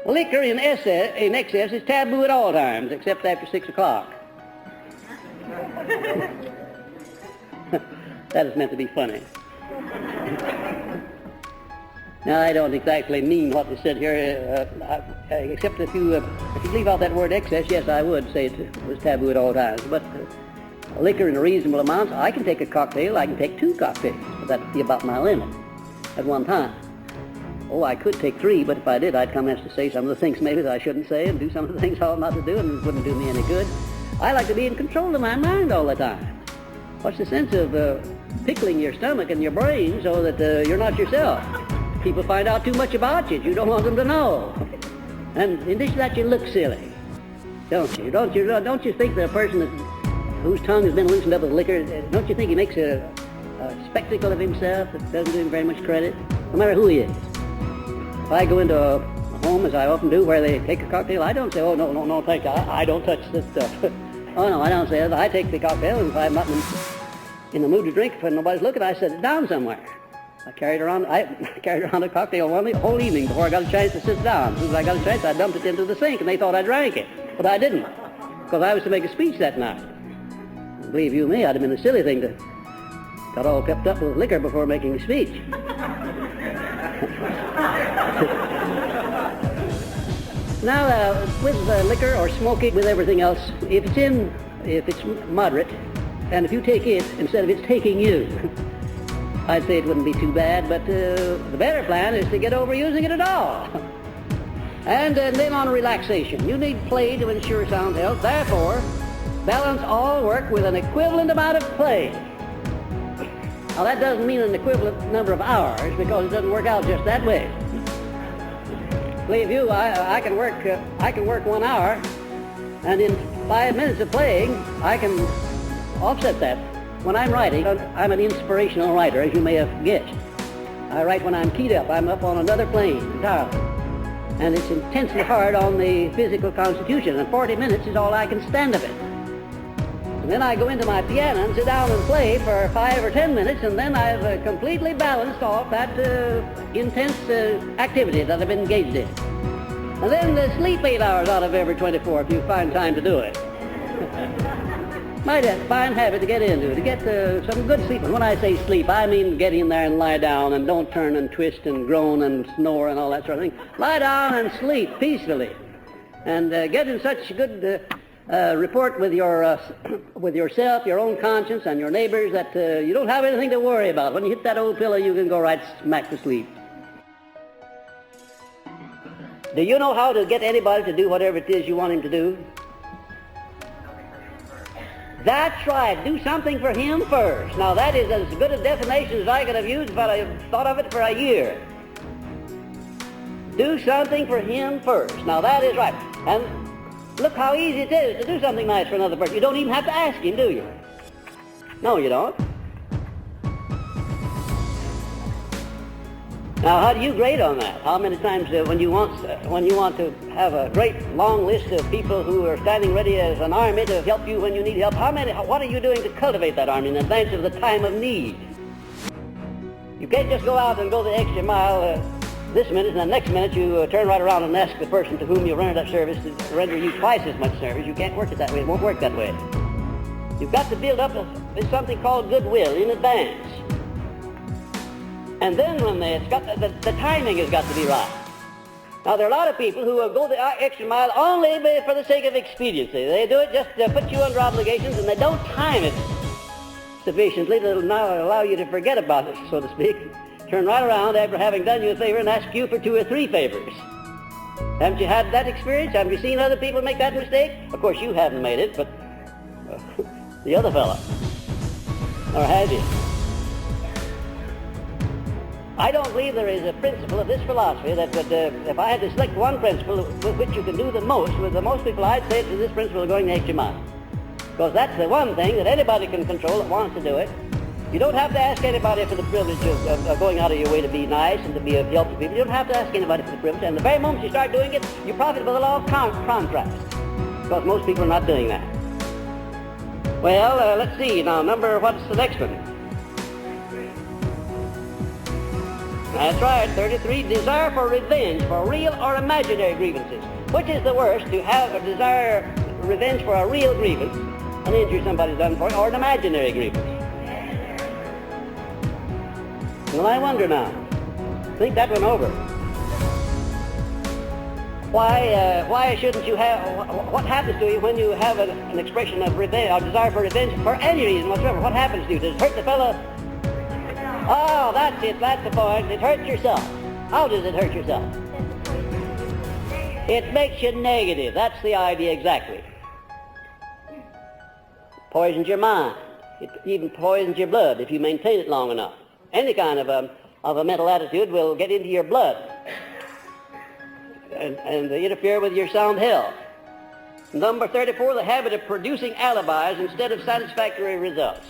Liquor in excess is taboo at all times, except after 6 o'clock. That is meant to be funny. Now, I don't exactly mean what is said here, except if you leave out that word excess, yes, I would say it was taboo at all times. But liquor in reasonable amounts, I can take a cocktail, I can take 2 cocktails, but that would be about my limit at one time. Oh, I could take 3, but if I did, I'd come as to say some of the things maybe that I shouldn't say and do some of the things I ought not to do, and it wouldn't do me any good. I like to be in control of my mind all the time. What's the sense of pickling your stomach and your brain so that you're not yourself? People find out too much about you. You don't want them to know. And in addition to that, you look silly, don't you? Don't you think that a person whose tongue has been loosened up with liquor, don't you think he makes a spectacle of himself that doesn't do him very much credit, no matter who he is? If I go into a home, as I often do, where they take a cocktail, I don't say, oh, no, thank you, I don't touch this stuff. Oh, no, I don't say that. I take the cocktail, and if I'm not in the mood to drink, if nobody's looking, I set it down somewhere. I carried around a cocktail the whole evening before I got a chance to sit down. As soon as I got a chance, I dumped it into the sink, and they thought I drank it. But I didn't, because I was to make a speech that night. Believe you me, I'd have been a silly thing to got all pepped up with liquor before making a speech. Now, with liquor or smoking, with everything else, if it's moderate, and if you take it instead of it's taking you, I'd say it wouldn't be too bad, but the better plan is to get over using it at all. And then on relaxation. You need play to ensure sound health. Therefore, balance all work with an equivalent amount of play. Now, that doesn't mean an equivalent number of hours, because it doesn't work out just that way. Believe you, I can work 1 hour, and in 5 minutes of playing, I can offset that. When I'm writing, I'm an inspirational writer, as you may have guessed. I write when I'm keyed up. I'm up on another plane entirely. And it's intensely hard on the physical constitution, and 40 minutes is all I can stand of it. And then I go into my piano and sit down and play for 5 or 10 minutes, and then I've completely balanced off that intense activity that I've been engaged in. And then sleep 8 hours out of every 24 if you find time to do it. Might have a fine habit to get into, to get some good sleep. And when I say sleep, I mean get in there and lie down and don't turn and twist and groan and snore and all that sort of thing. Lie down and sleep peacefully, and get in such good report with yourself, your own conscience, and your neighbors that you don't have anything to worry about. When you hit that old pillow, you can go right smack to sleep. Do you know how to get anybody to do whatever it is you want him to do? That's right. Do something for him first. Now, that is as good a definition as I could have used if I had thought of it for a year. Do something for him first. Now, that is right. And look how easy it is to do something nice for another person. You don't even have to ask him, do you? No, you don't. Now, how do you grade on that? How many times when you want to have a great long list of people who are standing ready as an army to help you when you need help, what are you doing to cultivate that army in advance of the time of need? You can't just go out and go the extra mile this minute, and the next minute you turn right around and ask the person to whom you rendered that service to render you twice as much service. You can't work it that way. It won't work that way. You've got to build up something called goodwill in advance. And then when the timing has got to be right. Now, there are a lot of people who will go the extra mile only for the sake of expediency. They do it just to put you under obligations, and they don't time it sufficiently to now allow you to forget about it, so to speak. Turn right around after having done you a favor and ask you for 2 or 3 favors. Haven't you had that experience? Haven't you seen other people make that mistake? Of course, you haven't made it, but the other fellow. Or have you? I don't believe there is a principle of this philosophy that would, if I had to select one principle with which you can do the most, with the most people, I'd say it's this principle of going the extra mile. Because that's the one thing that anybody can control that wants to do it. You don't have to ask anybody for the privilege of going out of your way to be nice and to be of help to people. You don't have to ask anybody for the privilege. And the very moment you start doing it, you profit by the law of contrast. Because most people are not doing that. Well, let's see. Now, what's the next one? That's right, 33. Desire for revenge for real or imaginary grievances. Which is the worst, to have a desire revenge for a real grievance, an injury somebody's done for you, or an imaginary grievance? Well, I wonder now. Think that one over. Why shouldn't you have, what happens to you when you have an expression of revenge, or desire for revenge for any reason whatsoever? What happens to you? Does it hurt the fellow? Oh, that's it, that's the point. It hurts yourself. How does it hurt yourself? It makes you negative. That's the idea exactly. Poisons your mind. It even poisons your blood if you maintain it long enough. Any kind of a mental attitude will get into your blood and interfere with your sound health. Number 34, the habit of producing alibis instead of satisfactory results.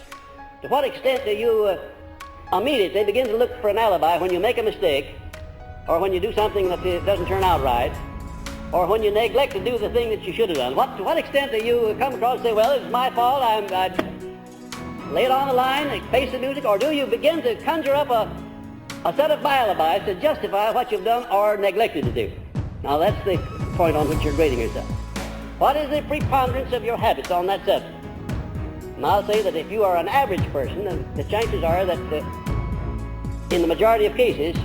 To what extent do you immediately begin to look for an alibi when you make a mistake, or when you do something that doesn't turn out right, or when you neglect to do the thing that you should have done? To what extent do you come across and say, well, it's my fault, I lay it on the line, face the music, or do you begin to conjure up a set of alibis to justify what you've done or neglected to do? Now, that's the point on which you're grading yourself. What is the preponderance of your habits on that subject? And I'll say that if you are an average person, then the chances are that in the majority of cases,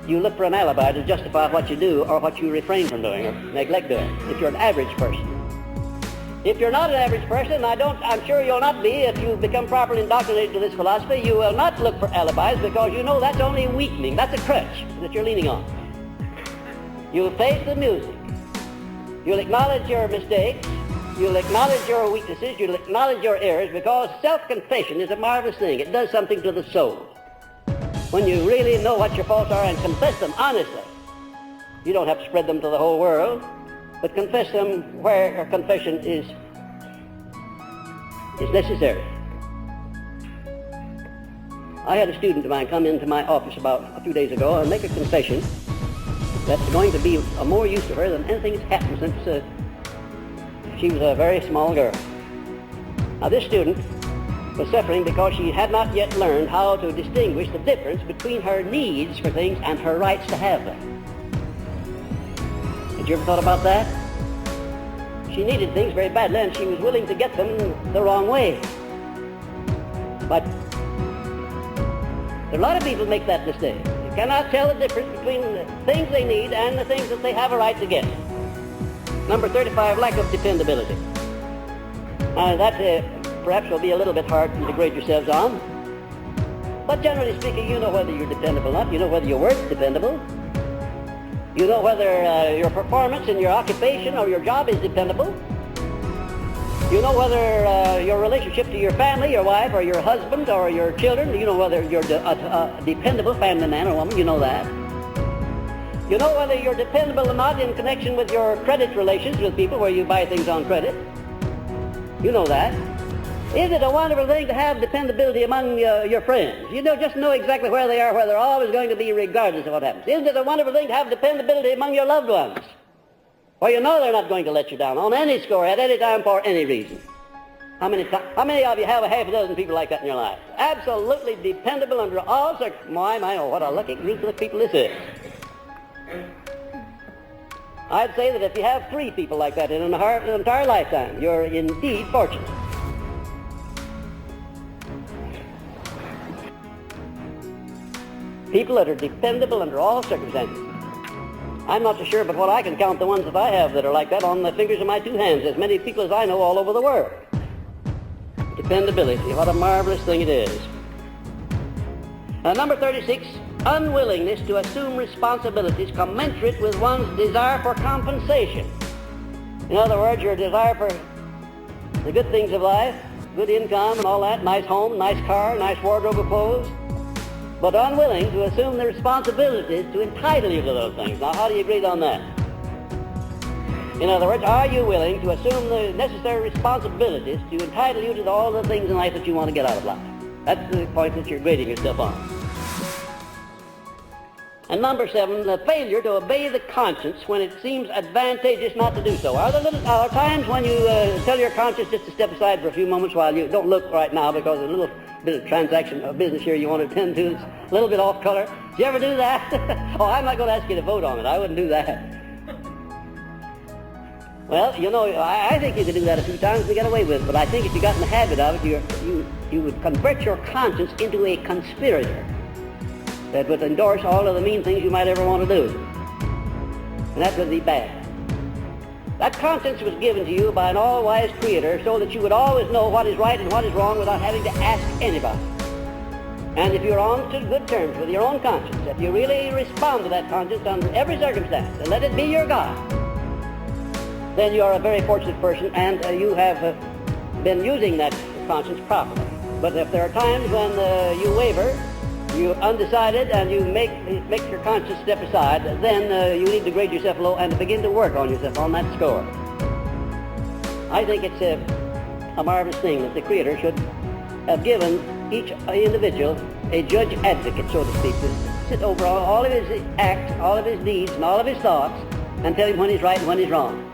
you look for an alibi to justify what you do or what you refrain from doing or neglect doing, if you're an average person. If you're not an average person, I'm sure you'll not be if you become properly indoctrinated to this philosophy, you will not look for alibis because you know that's only weakening. That's a crutch that you're leaning on. You'll face the music. You'll acknowledge your mistakes. You'll acknowledge your weaknesses. You'll acknowledge your errors, because self-confession is a marvelous thing. It does something to the soul. When you really know what your faults are and confess them honestly, you don't have to spread them to the whole world, but confess them where confession is necessary. I had a student of mine come into my office about a few days ago and make a confession that's going to be of more use to her than anything that's happened since she was a very small girl. Now, this student was suffering because she had not yet learned how to distinguish the difference between her needs for things and her rights to have them. Had you ever thought about that? She needed things very badly, and she was willing to get them the wrong way. But a lot of people make that mistake. You cannot tell the difference between the things they need and the things that they have a right to get. Number 35, lack of dependability. That perhaps will be a little bit hard to grade yourselves on. But generally speaking, you know whether you're dependable or not. You know whether your work's dependable. You know whether your performance in your occupation or your job is dependable. You know whether your relationship to your family, your wife, or your husband, or your children, you know whether you're a dependable family man or woman, you know that. You know whether you're dependable or not in connection with your credit relations with people where you buy things on credit. You know that. Is it a wonderful thing to have dependability among your friends? You just know exactly where they are, where they're always going to be regardless of what happens. Isn't it a wonderful thing to have dependability among your loved ones? Well, you know they're not going to let you down on any score, at any time, for any reason. How many of you have a half a dozen people like that in your life? Absolutely dependable under all circumstances. My, oh, what a lucky group of people this is. I'd say that if you have 3 people like that in an entire lifetime, you're indeed fortunate. People that are dependable under all circumstances. I'm not so sure, but what I can count the ones that I have that are like that on the fingers of my 2 hands, as many people as I know all over the world. Dependability, what a marvelous thing it is. Number 36, unwillingness to assume responsibilities commensurate with one's desire for compensation. In other words, your desire for the good things of life, good income and all that, nice home, nice car, nice wardrobe of clothes, but unwilling to assume the responsibilities to entitle you to those things. Now, how do you agree on that? In other words, are you willing to assume the necessary responsibilities to entitle you to all the things in life that you want to get out of life? That's the point that you're grading yourself on. And number 7, the failure to obey the conscience when it seems advantageous not to do so. Are there times when you tell your conscience just to step aside for a few moments while you don't look right now because a little bit of transaction of business here you want to attend to. It's a little bit off color. Did you ever do that? Oh, I'm not going to ask you to vote on it. I wouldn't do that. Well, you know, I think you could do that a few times and get away with it, but I think if you got in the habit of it, you would convert your conscience into a conspirator that would endorse all of the mean things you might ever want to do. And that would be bad. That conscience was given to you by an all-wise Creator so that you would always know what is right and what is wrong without having to ask anybody. And if you're on to good terms with your own conscience, if you really respond to that conscience under every circumstance and let it be your God, then you are a very fortunate person, and you have been using that conscience properly. But if there are times when you waver, you're undecided, and you make your conscience step aside, then you need to grade yourself low and to begin to work on yourself on that score. I think it's a marvelous thing that the Creator should have given each individual a judge advocate, so to speak, to sit over all of his acts, all of his deeds, and all of his thoughts, and tell him when he's right and when he's wrong.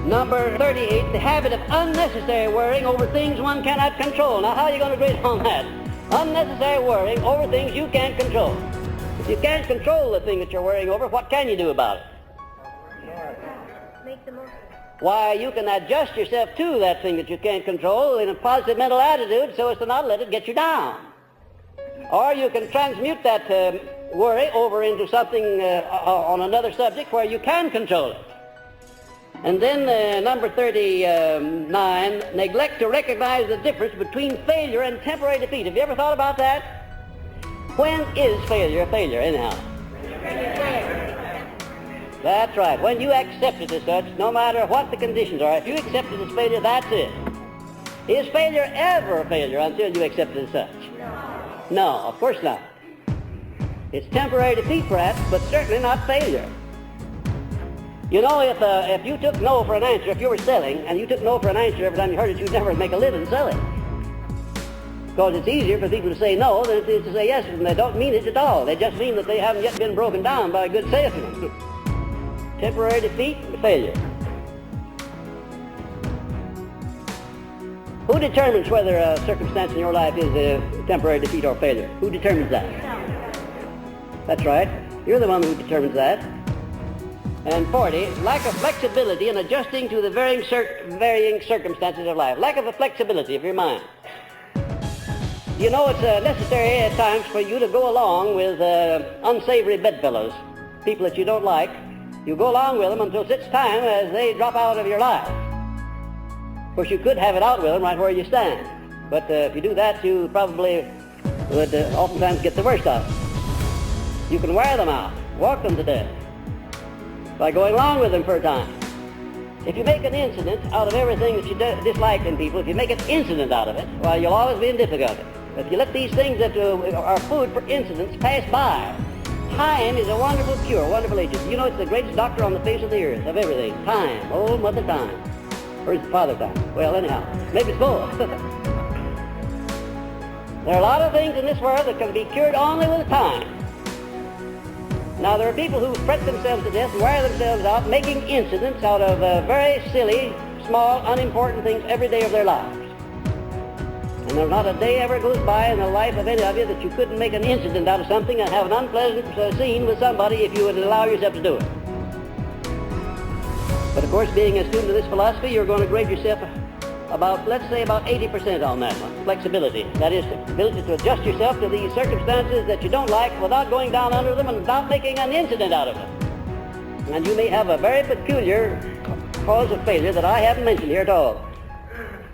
Number 38, the habit of unnecessary worrying over things one cannot control. Now, how are you going to grade on that? Unnecessary worrying over things you can't control. If you can't control the thing that you're worrying over, what can you do about it? Make the most of it. Why, you can adjust yourself to that thing that you can't control in a positive mental attitude so as to not let it get you down. Or you can transmute that worry over into something on another subject where you can control it. And then number 39, neglect to recognize the difference between failure and temporary defeat. Have you ever thought about that? When is failure a failure, anyhow? That's right. When you accept it as such, no matter what the conditions are, if you accept it as failure, that's it. Is failure ever a failure until you accept it as such? No, of course not. It's temporary defeat, perhaps, but certainly not failure. You know, if you took no for an answer, if you were selling, and you took no for an answer every time you heard it, you'd never make a living selling. Because it's easier for people to say no than it is to say yes, and they don't mean it at all. They just mean that they haven't yet been broken down by a good salesman. Temporary defeat and failure. Who determines whether a circumstance in your life is a temporary defeat or failure? Who determines that? That's right. You're the one who determines that. And 40, lack of flexibility in adjusting to the varying circumstances of life. Lack of a flexibility of your mind. You know, it's necessary at times for you to go along with unsavory bedfellows, people that you don't like. You go along with them until such time as they drop out of your life. Of course, you could have it out with them right where you stand. But if you do that, you probably would oftentimes get the worst of it. You can wear them out, walk them to death, by going along with them for a time. If you make an incident out of everything that you dislike in people, if you make an incident out of it, well, you'll always be in difficulty. If you let these things that are food for incidents pass by, time is a wonderful cure, a wonderful agent. You know, it's the greatest doctor on the face of the earth, of everything. Time, old Mother Time. Or is it Father Time? Well, anyhow, maybe it's both. There are a lot of things in this world that can be cured only with time. Now, there are people who fret themselves to death and wear themselves out making incidents out of very silly, small, unimportant things every day of their lives. And there's not a day ever goes by in the life of any of you that you couldn't make an incident out of something and have an unpleasant scene with somebody if you would allow yourself to do it. But of course, being a student of this philosophy, you're going to grade yourself about, let's say, about 80% on that one. Flexibility. That is, the ability to adjust yourself to these circumstances that you don't like without going down under them and without making an incident out of it. And you may have a very peculiar cause of failure that I haven't mentioned here at all.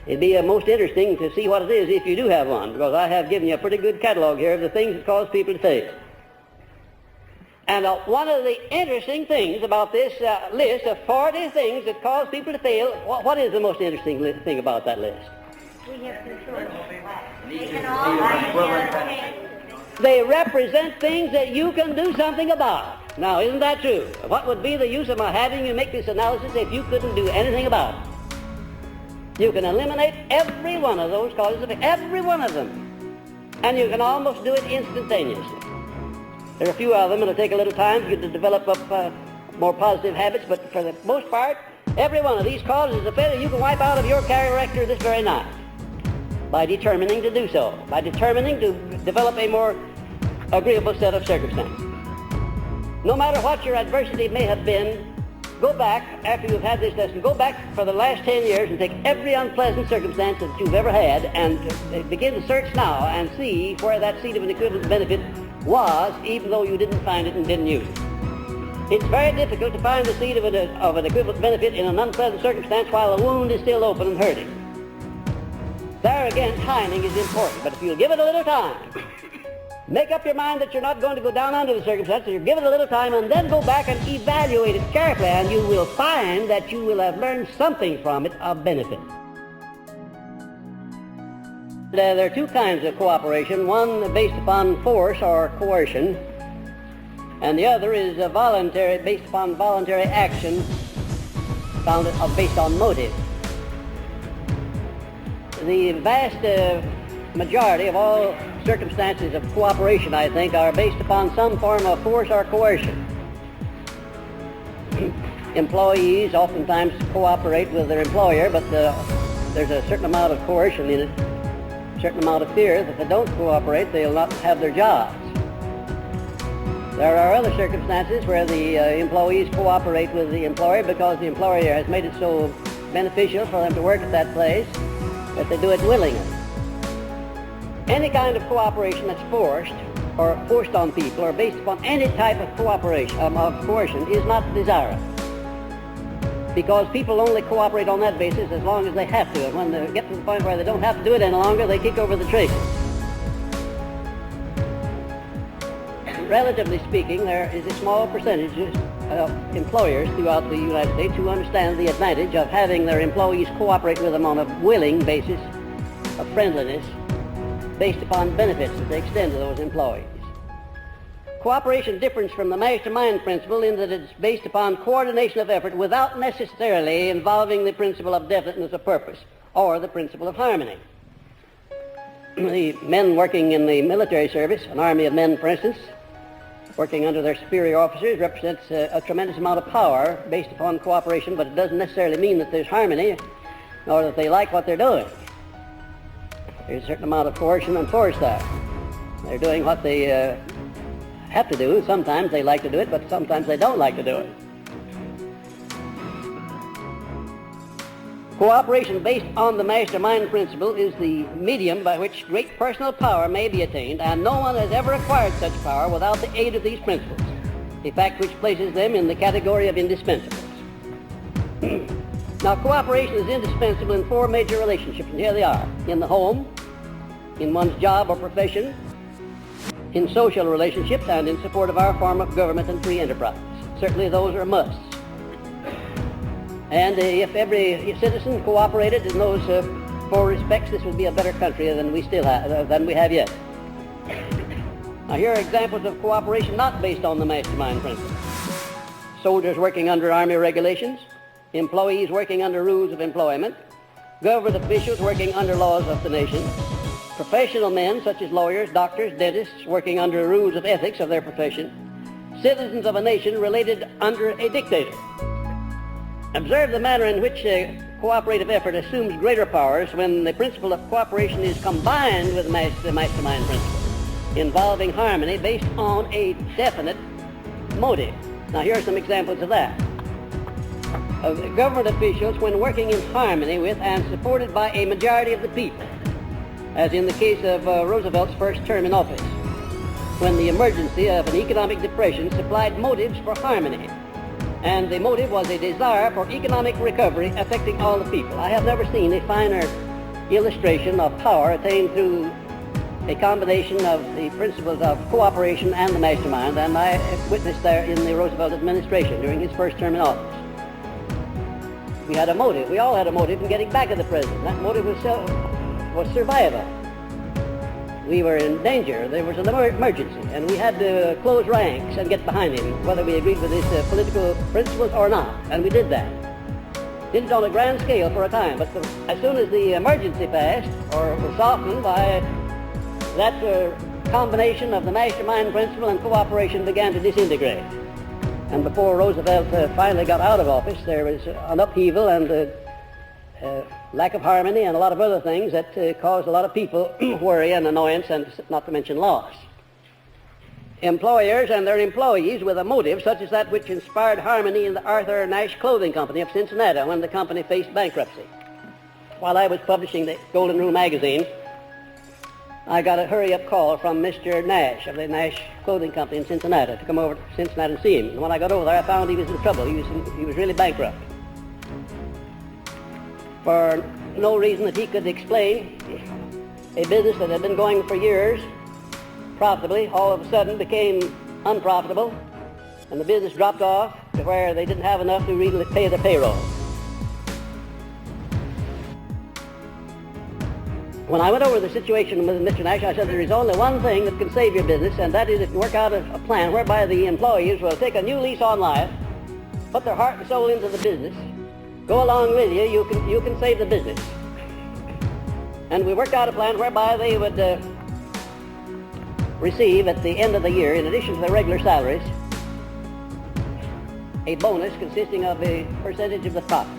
It'd be most interesting to see what it is if you do have one, because I have given you a pretty good catalog here of the things that cause people to fail. And one of the interesting things about this list of 40 things that cause people to fail, what is the most interesting thing about that list? We have control. They can all They represent things that you can do something about. Now, isn't that true? What would be the use of my having you make this analysis if you couldn't do anything about it? You can eliminate every one of those causes of failure, every one of them. And you can almost do it instantaneously. There are a few of them. It'll take a little time for you to develop up more positive habits, but for the most part, every one of these causes of failure you can wipe out of your character this very night. by determining to do so, by determining to develop a more agreeable set of circumstances. No matter what your adversity may have been, go back, after you've had this lesson, go back for the last 10 years and take every unpleasant circumstance that you've ever had and begin to search now and see where that seed of an equivalent benefit was, even though you didn't find it and didn't use it. It's very difficult to find the seed of an equivalent benefit in an unpleasant circumstance while the wound is still open and hurting. There again, timing is important, but if you'll give it a little time, make up your mind that you're not going to go down under the circumstances, you give it a little time and then go back and evaluate it carefully, and you will find that you will have learned something from it of benefit. There are two kinds of cooperation, one based upon force or coercion, and the other is voluntary, based upon voluntary action based on motive. The vast majority of all circumstances of cooperation, I think, are based upon some form of force or coercion. Employees oftentimes cooperate with their employer, but there's a certain amount of coercion in it, a certain amount of fear that if they don't cooperate, they'll not have their jobs. There are other circumstances where the employees cooperate with the employer because the employer has made it so beneficial for them to work at that place that they do it willingly. Any kind of cooperation that's forced or forced on people or based upon any type of cooperation, of coercion, is not desirable. Because people only cooperate on that basis as long as they have to. And when they get to the point where they don't have to do it any longer, they kick over the traces. Relatively speaking, there is a small percentage of employers throughout the United States who understand the advantage of having their employees cooperate with them on a willing basis of friendliness based upon benefits that they extend to those employees. Cooperation differs from the mastermind principle in that it's based upon coordination of effort without necessarily involving the principle of definiteness of purpose or the principle of harmony. The men working in the military service, an army of men, for instance, working under their superior officers, represents a tremendous amount of power based upon cooperation, but it doesn't necessarily mean that there's harmony or that they like what they're doing. There's a certain amount of coercion and force there. They're doing what they have to do. Sometimes they like to do it, but sometimes they don't like to do it. Cooperation based on the mastermind principle is the medium by which great personal power may be attained, and no one has ever acquired such power without the aid of these principles, a fact which places them in the category of indispensables. Now, cooperation is indispensable in four major relationships, and here they are: in the home, in one's job or profession, in social relationships, and in support of our form of government and free enterprise. Certainly those are musts. And if every citizen cooperated in those four respects, this would be a better country than we have yet. Now, here are examples of cooperation not based on the mastermind principle: soldiers working under army regulations, employees working under rules of employment, government officials working under laws of the nation, professional men such as lawyers, doctors, dentists working under rules of ethics of their profession, citizens of a nation related under a dictator. Observe the manner in which cooperative effort assumes greater powers when the principle of cooperation is combined with the mastermind principle, involving harmony based on a definite motive. Now, here are some examples of that. Government officials, when working in harmony with and supported by a majority of the people, as in the case of Roosevelt's first term in office, when the emergency of an economic depression supplied motives for harmony, and the motive was a desire for economic recovery affecting all the people. I have never seen a finer illustration of power attained through a combination of the principles of cooperation and the mastermind than I have witnessed there in the Roosevelt administration during his first term in office. We had a motive. We all had a motive in getting back at the president. That motive was survival. We were in danger. There was an emergency, and we had to close ranks and get behind him, whether we agreed with his political principles or not, and we did that. Did it on a grand scale for a time, but as soon as the emergency passed, or was softened by that combination of the mastermind principle and cooperation began to disintegrate. And before Roosevelt finally got out of office, there was an upheaval and lack of harmony, and a lot of other things that caused a lot of people worry and annoyance, and not to mention loss. Employers and their employees with a motive such as that which inspired harmony in the Arthur Nash Clothing Company of Cincinnati when the company faced bankruptcy. While I was publishing the Golden Rule magazine, I got a hurry-up call from Mr. Nash of the Nash Clothing Company in Cincinnati to come over to Cincinnati and see him. And when I got over there, I found he was in trouble. He was really bankrupt. For no reason that he could explain, a business that had been going for years profitably all of a sudden became unprofitable, and the business dropped off to where they didn't have enough to really pay the payroll. When I went over the situation with Mr. Nash, I said there is only one thing that can save your business, and that is if you work out a plan whereby the employees will take a new lease on life, put their heart and soul into the business, go along with you, you can save the business. And we worked out a plan whereby they would receive at the end of the year, in addition to their regular salaries, a bonus consisting of a percentage of the profits.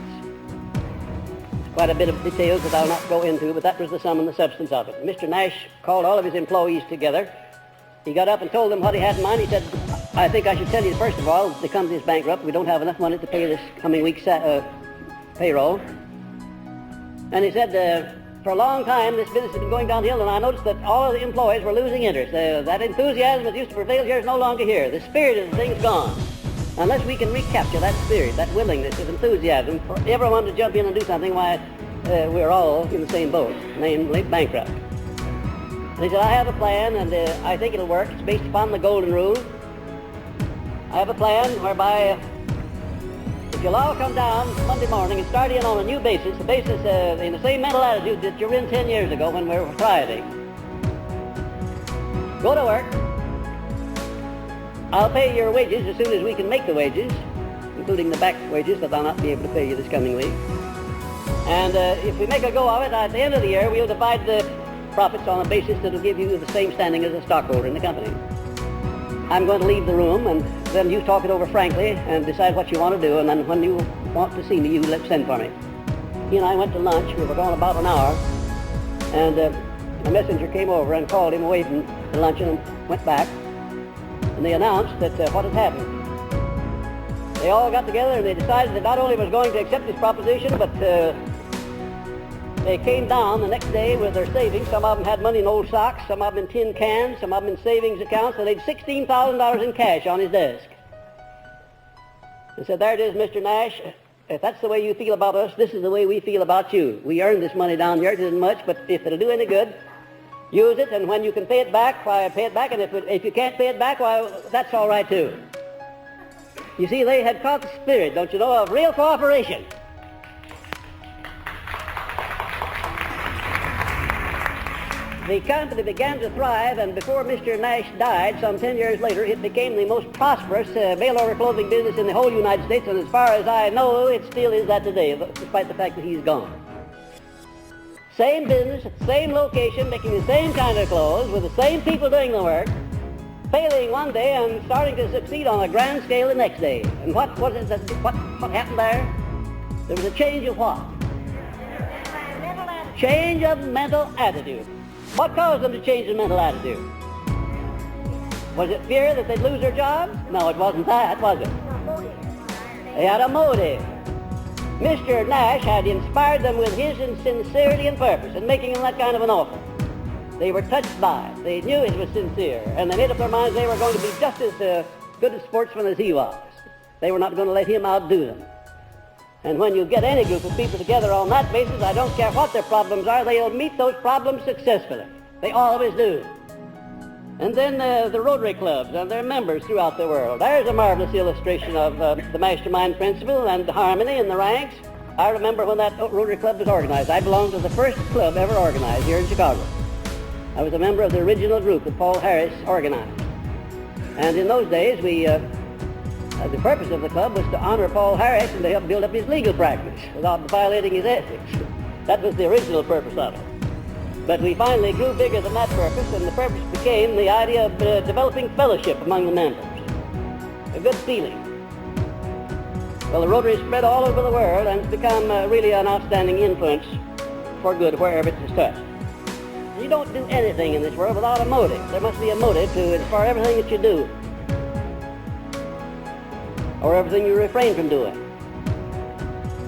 Quite a bit of details that I'll not go into, but that was the sum and the substance of it. Mr. Nash called all of his employees together. He got up and told them what he had in mind. He said, I think I should tell you, first of all, the company's bankrupt. We don't have enough money to pay this coming week's payroll. And he said, for a long time, this business has been going downhill, and I noticed that all of the employees were losing interest. That enthusiasm that used to prevail here is no longer here. The spirit of the thing's gone. Unless we can recapture that spirit, that willingness, that enthusiasm for everyone to jump in and do something, why, we're all in the same boat, namely bankrupt. And he said, I have a plan, and I think it'll work. It's based upon the Golden Rule. I have a plan whereby if you'll all come down Monday morning and start in on a new basis, in the same mental attitude that you were in 10 years ago when we were Friday. Go to work. I'll pay your wages as soon as we can make the wages, including the back wages that I'll not be able to pay you this coming week. And if we make a go of it, at the end of the year, we'll divide the profits on a basis that will give you the same standing as a stockholder in the company. I'm going to leave the room, and then you talk it over frankly and decide what you want to do, and then when you want to see me, you send for me. He and I went to lunch. We were gone about an hour, and a messenger came over and called him away from the luncheon and went back. And they announced that what had happened. They all got together and they decided that not only was going to accept this proposition, but they came down the next day with their savings. Some of them had money in old socks, some of them in tin cans, some of them in savings accounts, and they'd $16,000 in cash on his desk. They said, there it is, Mr. Nash. If that's the way you feel about us, this is the way we feel about you. We earned this money down here. It isn't much, but if it'll do any good, use it, and when you can pay it back, why, pay it back, and if you can't pay it back, why, that's all right too. You see, they had caught the spirit, don't you know, of real cooperation. The company began to thrive, and before Mr. Nash died, some 10 years later, it became the most prosperous mail-order clothing business in the whole United States, and as far as I know, it still is that today, despite the fact that he's gone. Same business, at the same location, making the same kind of clothes, with the same people doing the work, failing one day and starting to succeed on a grand scale the next day. And what happened there? There was a change of what? Change of mental attitude. What caused them to change their mental attitude? Was it fear that they'd lose their jobs? No, it wasn't that, was it? They had a motive. Mr. Nash had inspired them with his sincerity and purpose in making them that kind of an offer. They were touched by it. They knew it was sincere, and they made up their minds they were going to be just as good a sportsman as he was. They were not going to let him outdo them. And when you get any group of people together on that basis, I don't care what their problems are, they'll meet those problems successfully. They always do. And then the Rotary clubs and their members throughout the world. There's a marvelous illustration of the mastermind principle and the harmony in the ranks. I remember when that Rotary club was organized. I belonged to the first club ever organized here in Chicago. I was a member of the original group that Paul Harris organized. And in those days, the purpose of the club was to honor Paul Harris and to help build up his legal practice without violating his ethics. That was the original purpose of it. But we finally grew bigger than that purpose, and the purpose became the idea of developing fellowship among the members, a good feeling. Well, the Rotary is spread all over the world and it's become really an outstanding influence for good wherever it is touched. You don't do anything in this world without a motive. There must be a motive to inspire everything that you do, or everything you refrain from doing.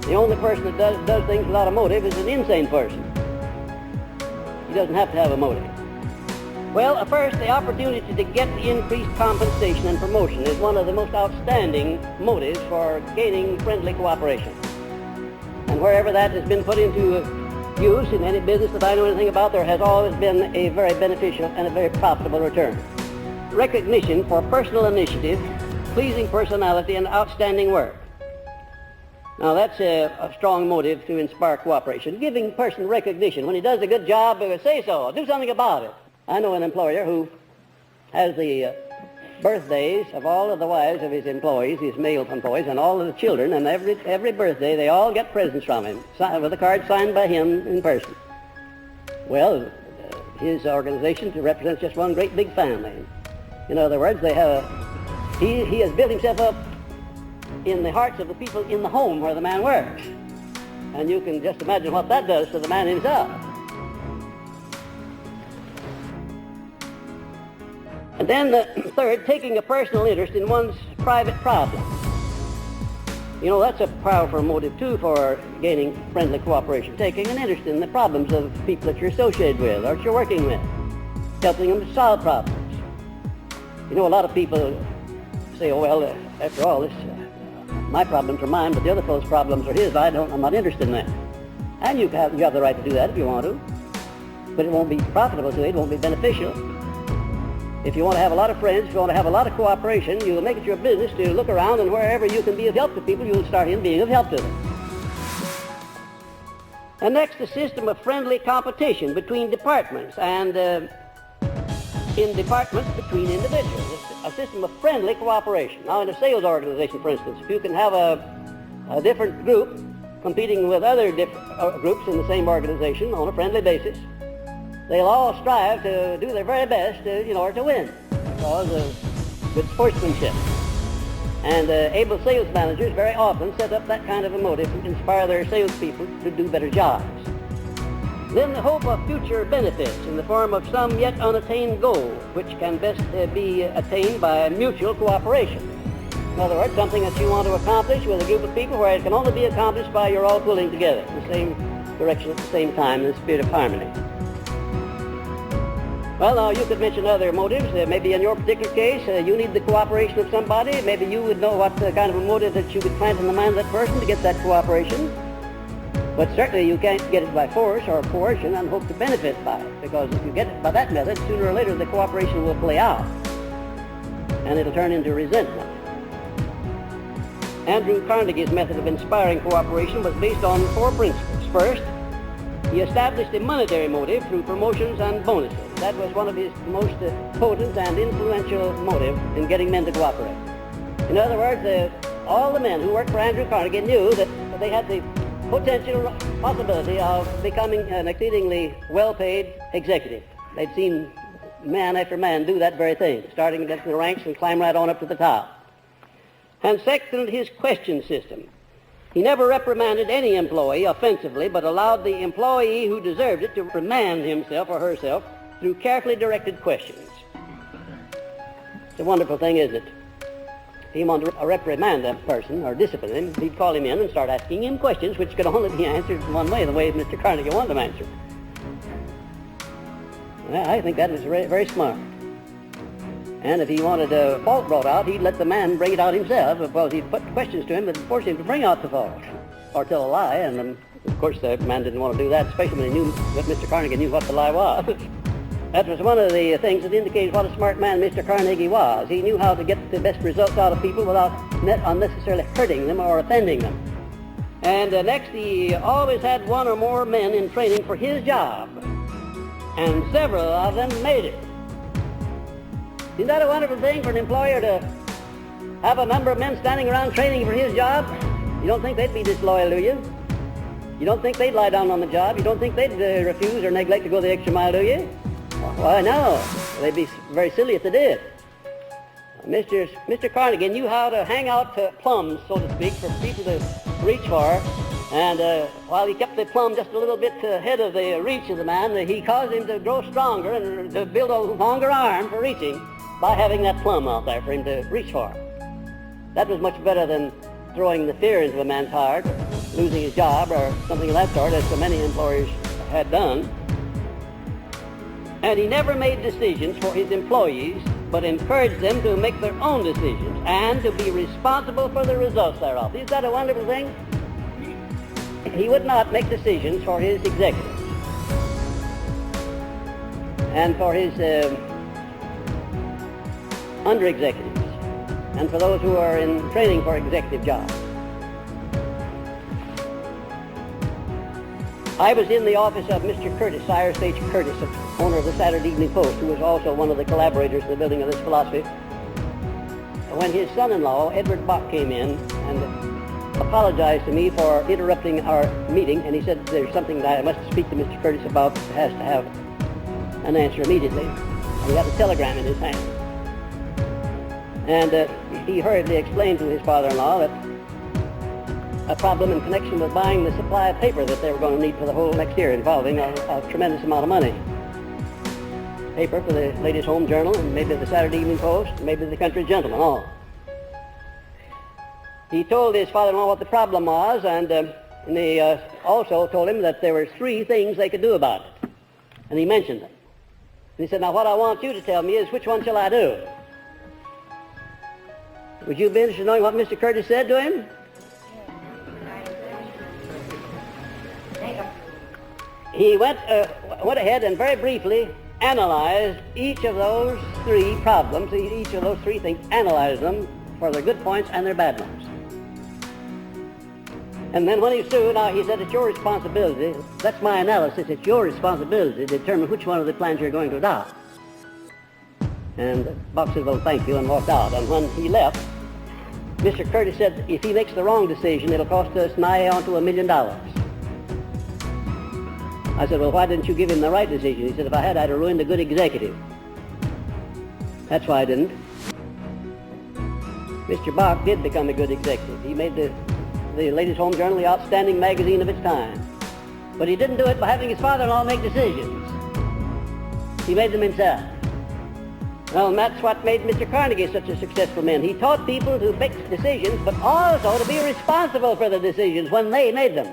The only person that does things without a motive is an insane person. He doesn't have to have a motive. Well, first, the opportunity to get increased compensation and promotion is one of the most outstanding motives for gaining friendly cooperation. And wherever that has been put into use in any business that I know anything about, there has always been a very beneficial and a very profitable return. Recognition for personal initiative, pleasing personality, and outstanding work. Now that's a strong motive to inspire cooperation. Giving a person recognition. When he does a good job, say so. Do something about it. I know an employer who has the birthdays of all of the wives of his employees, his male employees, and all of the children, and every birthday they all get presents from him, with a card signed by him in person. Well, his organization represents just one great big family. In other words, they have he has built himself up in the hearts of the people in the home where the man works. And you can just imagine what that does to the man himself. And then third, taking a personal interest in one's private problems. You know, that's a powerful motive too for gaining friendly cooperation. Taking an interest in the problems of people that you're associated with or that you're working with. Helping them to solve problems. You know, a lot of people say, oh, well, after all, my problems are mine, but the other fellow's problems are his. I'm not interested in that. And you have the right to do that if you want to. But it won't be profitable to you. It won't be beneficial. If you want to have a lot of friends, if you want to have a lot of cooperation, you'll make it your business to look around, and wherever you can be of help to people, you'll start in being of help to them. And next, the system of friendly competition between departments and in departments between individuals. A system of friendly cooperation. Now, in a sales organization, for instance, if you can have a different group competing with other groups in the same organization on a friendly basis, they'll all strive to do their very best in order to win because of good sportsmanship. And able sales managers very often set up that kind of a motive to inspire their salespeople to do better jobs. Then the hope of future benefits in the form of some yet unattained goal, which can best be attained by mutual cooperation. In other words, something that you want to accomplish with a group of people where it can only be accomplished by you're all pulling together in the same direction at the same time in the spirit of harmony. Well, now you could mention other motives. Maybe in your particular case, you need the cooperation of somebody. Maybe you would know what kind of a motive that you could plant in the mind of that person to get that cooperation. But certainly you can't get it by force or coercion and hope to benefit by it, because if you get it by that method, sooner or later the cooperation will play out, and it'll turn into resentment. Andrew Carnegie's method of inspiring cooperation was based on 4 principles. First, he established a monetary motive through promotions and bonuses. That was one of his most potent and influential motives in getting men to cooperate. In other words, all the men who worked for Andrew Carnegie knew that they had the potential possibility of becoming an exceedingly well-paid executive. They'd seen man after man do that very thing, starting in the ranks and climb right on up to the top. And second, his question system. He never reprimanded any employee offensively, but allowed the employee who deserved it to reprimand himself or herself through carefully directed questions. It's a wonderful thing, isn't it? If he wanted to reprimand that person or discipline him, he'd call him in and start asking him questions which could only be answered one way, the way Mr. Carnegie wanted them answered. Well, I think that was very smart. And if he wanted a fault brought out, he'd let the man bring it out himself, because he'd put questions to him that would force him to bring out the fault or tell a lie. And of course, the man didn't want to do that, especially when he knew that Mr. Carnegie knew what the lie was. That was one of the things that indicated what a smart man Mr. Carnegie was. He knew how to get the best results out of people without unnecessarily hurting them or offending them. And next, he always had one or more men in training for his job, and several of them made it. Isn't that a wonderful thing for an employer to have a number of men standing around training for his job? You don't think they'd be disloyal, do you? You don't think they'd lie down on the job? You don't think they'd refuse or neglect to go the extra mile, do you? Why, no. They'd be very silly if they did. Mr. Carnegie knew how to hang out plums, so to speak, for people to reach for. And while he kept the plum just a little bit ahead of the reach of the man, he caused him to grow stronger and to build a longer arm for reaching by having that plum out there for him to reach for. That was much better than throwing the fear into a man's heart, or losing his job, or something of that sort, as so many employers had done. And he never made decisions for his employees, but encouraged them to make their own decisions and to be responsible for the results thereof. Isn't that a wonderful thing? He would not make decisions for his executives and for his under-executives and for those who are in training for executive jobs. I was in the office of Mr. Curtis, Cyrus H. Curtis, owner of the Saturday Evening Post, who was also one of the collaborators in the building of this philosophy, when his son-in-law, Edward Bach, came in and apologized to me for interrupting our meeting, and he said there's something that I must speak to Mr. Curtis about that has to have an answer immediately. And he got a telegram in his hand. And he hurriedly explained to his father-in-law that a problem in connection with buying the supply of paper that they were going to need for the whole next year, involving a tremendous amount of money. Paper for the Ladies' Home Journal, and maybe the Saturday Evening Post, and maybe the Country Gentleman, all. He told his father-in-law what the problem was, and he also told him that there were 3 things they could do about it. And he mentioned them. And he said, now what I want you to tell me is, which one shall I do? Would you be interested in knowing what Mr. Curtis said to him? He went ahead and very briefly analyzed each of those 3 problems, each of those 3 things, analyzed them for their good points and their bad ones. And then when he was through, now he said, it's your responsibility, that's my analysis, it's your responsibility to determine which one of the plans you're going to adopt. And Bach said, well, thank you, and walked out. And when he left, Mr. Curtis said, if he makes the wrong decision, it'll cost us nigh on to $1 million. I said, well, why didn't you give him the right decision? He said, if I had, I'd have ruined a good executive. That's why I didn't. Mr. Bach did become a good executive. He made the Ladies' Home Journal the outstanding magazine of its time. But he didn't do it by having his father-in-law make decisions. He made them himself. Well, and that's what made Mr. Carnegie such a successful man. He taught people to make decisions, but also to be responsible for the decisions when they made them.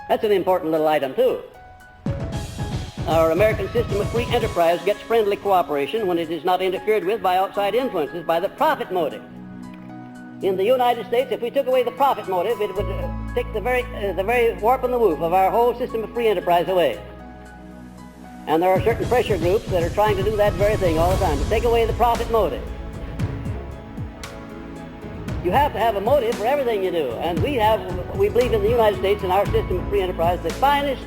That's an important little item, too. Our American system of free enterprise gets friendly cooperation when it is not interfered with by outside influences, by the profit motive. In the United States, if we took away the profit motive, it would take the very warp and the woof of our whole system of free enterprise away. And there are certain pressure groups that are trying to do that very thing all the time, to take away the profit motive. You have to have a motive for everything you do. And we believe in the United States, in our system of free enterprise, the finest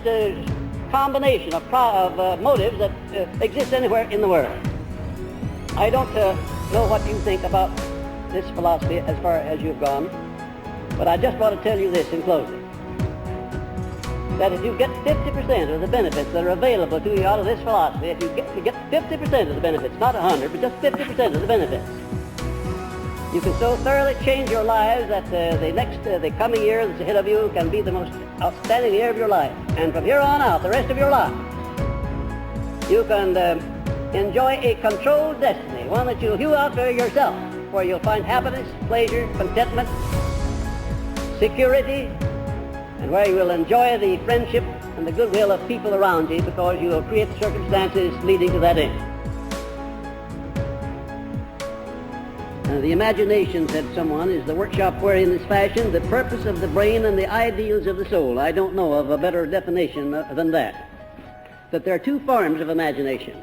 combination of motives that exists anywhere in the world. I don't know what you think about this philosophy as far as you've gone, but I just want to tell you this in closing. That if you get 50% of the benefits that are available to you out of this philosophy, if you get 50% of the benefits, not 100, but just 50% of the benefits, you can so thoroughly change your lives that the coming year that's ahead of you can be the most outstanding year of your life. And from here on out, the rest of your life, you can enjoy a controlled destiny, one that you'll hew out for yourself, where you'll find happiness, pleasure, contentment, security, and where you will enjoy the friendship and the goodwill of people around you, because you will create circumstances leading to that end. The imagination, said someone, is the workshop wherein is fashioned the purpose of the brain and the ideals of the soul. I don't know of a better definition than that. That there are 2 forms of imagination.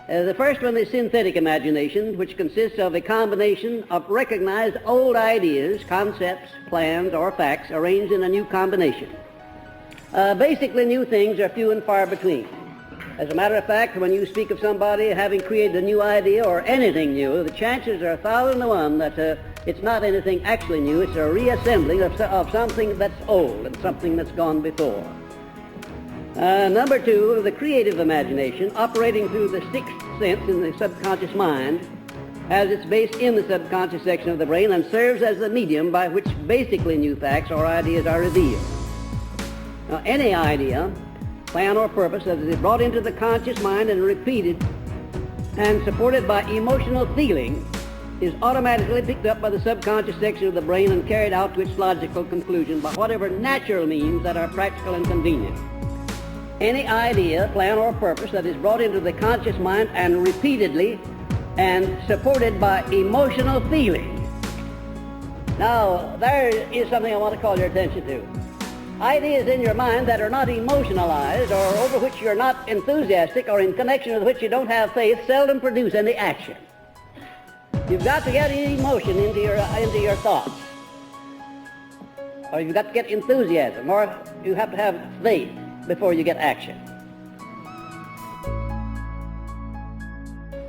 The first one is synthetic imagination, which consists of a combination of recognized old ideas, concepts, plans, or facts arranged in a new combination. Basically, new things are few and far between. As a matter of fact, when you speak of somebody having created a new idea or anything new, the chances are 1,000 to 1 that it's not anything actually new. It's a reassembling of something that's old and something that's gone before. Number 2, the creative imagination, operating through the 6th sense in the subconscious mind, has its base in the subconscious section of the brain and serves as the medium by which basically new facts or ideas are revealed. Now, any idea, plan, or purpose that is brought into the conscious mind and repeated and supported by emotional feeling is automatically picked up by the subconscious section of the brain and carried out to its logical conclusion by whatever natural means that are practical and convenient. Any idea, plan, or purpose that is brought into the conscious mind and repeatedly and supported by emotional feeling. Now, there is something I want to call your attention to. Ideas in your mind that are not emotionalized or over which you're not enthusiastic or in connection with which you don't have faith seldom produce any action. You've got to get emotion into your thoughts. Or you've got to get enthusiasm, or you have to have faith before you get action.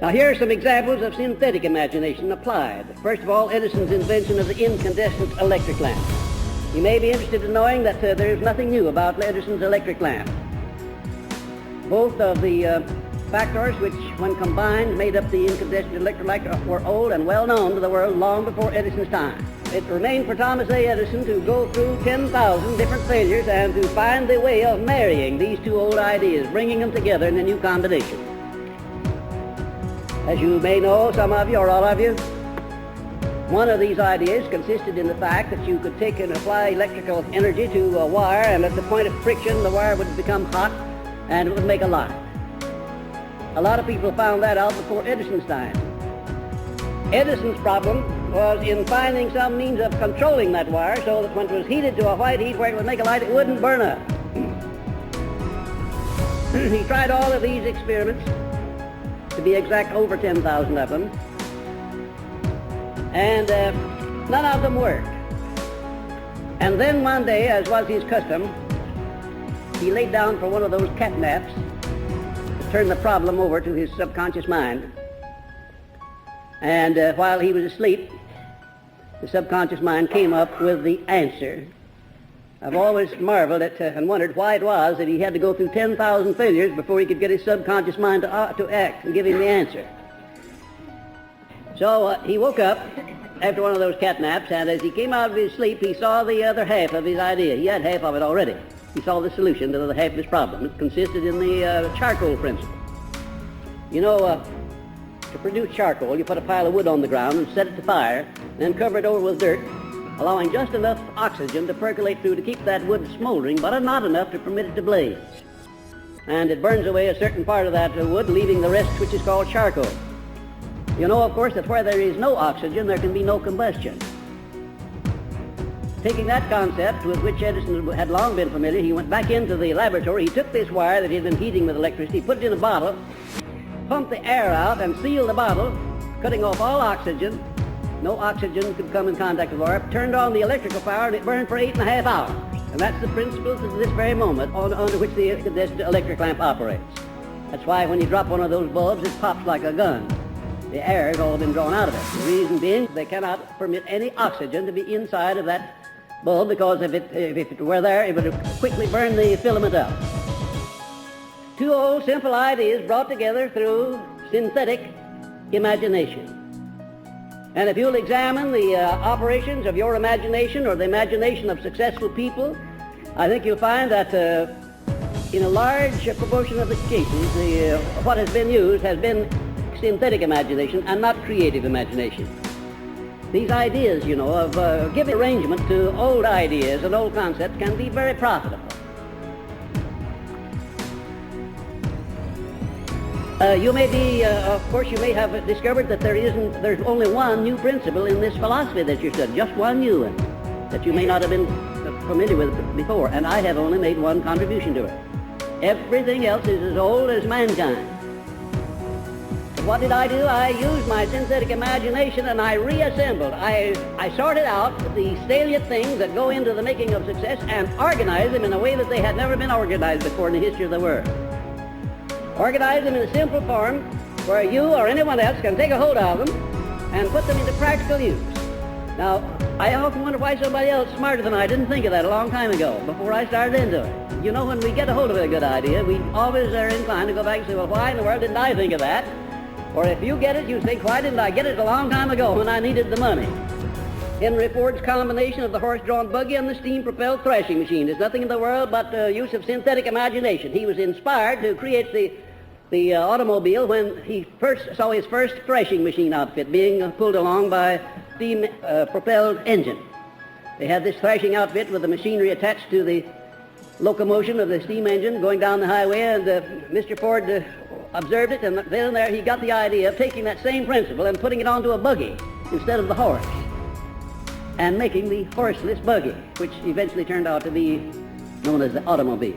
Now here are some examples of synthetic imagination applied. First of all, Edison's invention of the incandescent electric lamp. You may be interested in knowing that there's nothing new about Edison's electric lamp. Both of the factors which, when combined, made up the incandescent electric light were old and well known to the world long before Edison's time. It remained for Thomas A. Edison to go through 10,000 different failures and to find the way of marrying these two old ideas, bringing them together in a new combination. As you may know, some of you or all of you, one of these ideas consisted in the fact that you could take and apply electrical energy to a wire, and at the point of friction the wire would become hot and it would make a light. A lot of people found that out before Edison's time. Edison's problem was in finding some means of controlling that wire so that when it was heated to a white heat where it would make a light, it wouldn't burn up. He tried all of these experiments, to be exact, over 10,000 of them, and none of them worked. And then one day, as was his custom, he laid down for one of those cat naps to turn the problem over to his subconscious mind. And while he was asleep, the subconscious mind came up with the answer. I've always marveled at and wondered why it was that he had to go through 10,000 failures before he could get his subconscious mind to act and give him the answer. So he woke up after one of those cat naps, and as he came out of his sleep, he saw the other half of his idea. He had half of it already. He saw the solution to the half of his problem. It consisted in the charcoal principle. You know, to produce charcoal, you put a pile of wood on the ground and set it to fire, then cover it over with dirt, allowing just enough oxygen to percolate through to keep that wood smoldering, but not enough to permit it to blaze. And it burns away a certain part of that wood, leaving the rest, which is called charcoal. You know, of course, that where there is no oxygen, there can be no combustion. Taking that concept with which Edison had long been familiar, he went back into the laboratory. He took this wire that he had been heating with electricity, put it in a bottle, pumped the air out, and sealed the bottle, cutting off all oxygen. No oxygen could come in contact with the wire. Turned on the electrical power, and it burned for 8.5 hours. And that's the principle to this very moment under which the incandescent electric lamp operates. That's why when you drop one of those bulbs, it pops like a gun. The air has all been drawn out of it. The reason being, they cannot permit any oxygen to be inside of that bulb, because if it were there, it would quickly burn the filament up. Two old simple ideas brought together through synthetic imagination. And if you'll examine the operations of your imagination or the imagination of successful people, I think you'll find that in a large proportion of the cases, what has been used has been synthetic imagination and not creative imagination. These ideas, you know, of giving arrangement to old ideas and old concepts can be very profitable. You may be, of course, you may have discovered that there's only one new principle in this philosophy that you're studying, just one new one that you may not have been familiar with before, and I have only made one contribution to it. Everything else is as old as mankind. What did I do? I used my synthetic imagination and I reassembled. I sorted out the salient things that go into the making of success and organized them in a way that they had never been organized before in the history of the world. Organize them in a simple form where you or anyone else can take a hold of them and put them into practical use. Now, I often wonder why somebody else smarter than I didn't think of that a long time ago, before I started into it. You know, when we get a hold of a good idea, we always are inclined to go back and say, well, why in the world didn't I think of that? Or if you get it, you think, why didn't I get it a long time ago when I needed the money? Henry Ford's combination of the horse-drawn buggy and the steam-propelled thrashing machine is nothing in the world but the use of synthetic imagination. He was inspired to create the automobile when he first saw his first thrashing machine outfit being pulled along by steam-propelled engine. They had this thrashing outfit with the machinery attached to the locomotion of the steam engine going down the highway, and Mr. Ford observed it, and then and there he got the idea of taking that same principle and putting it onto a buggy instead of the horse, and making the horseless buggy, which eventually turned out to be known as the automobile.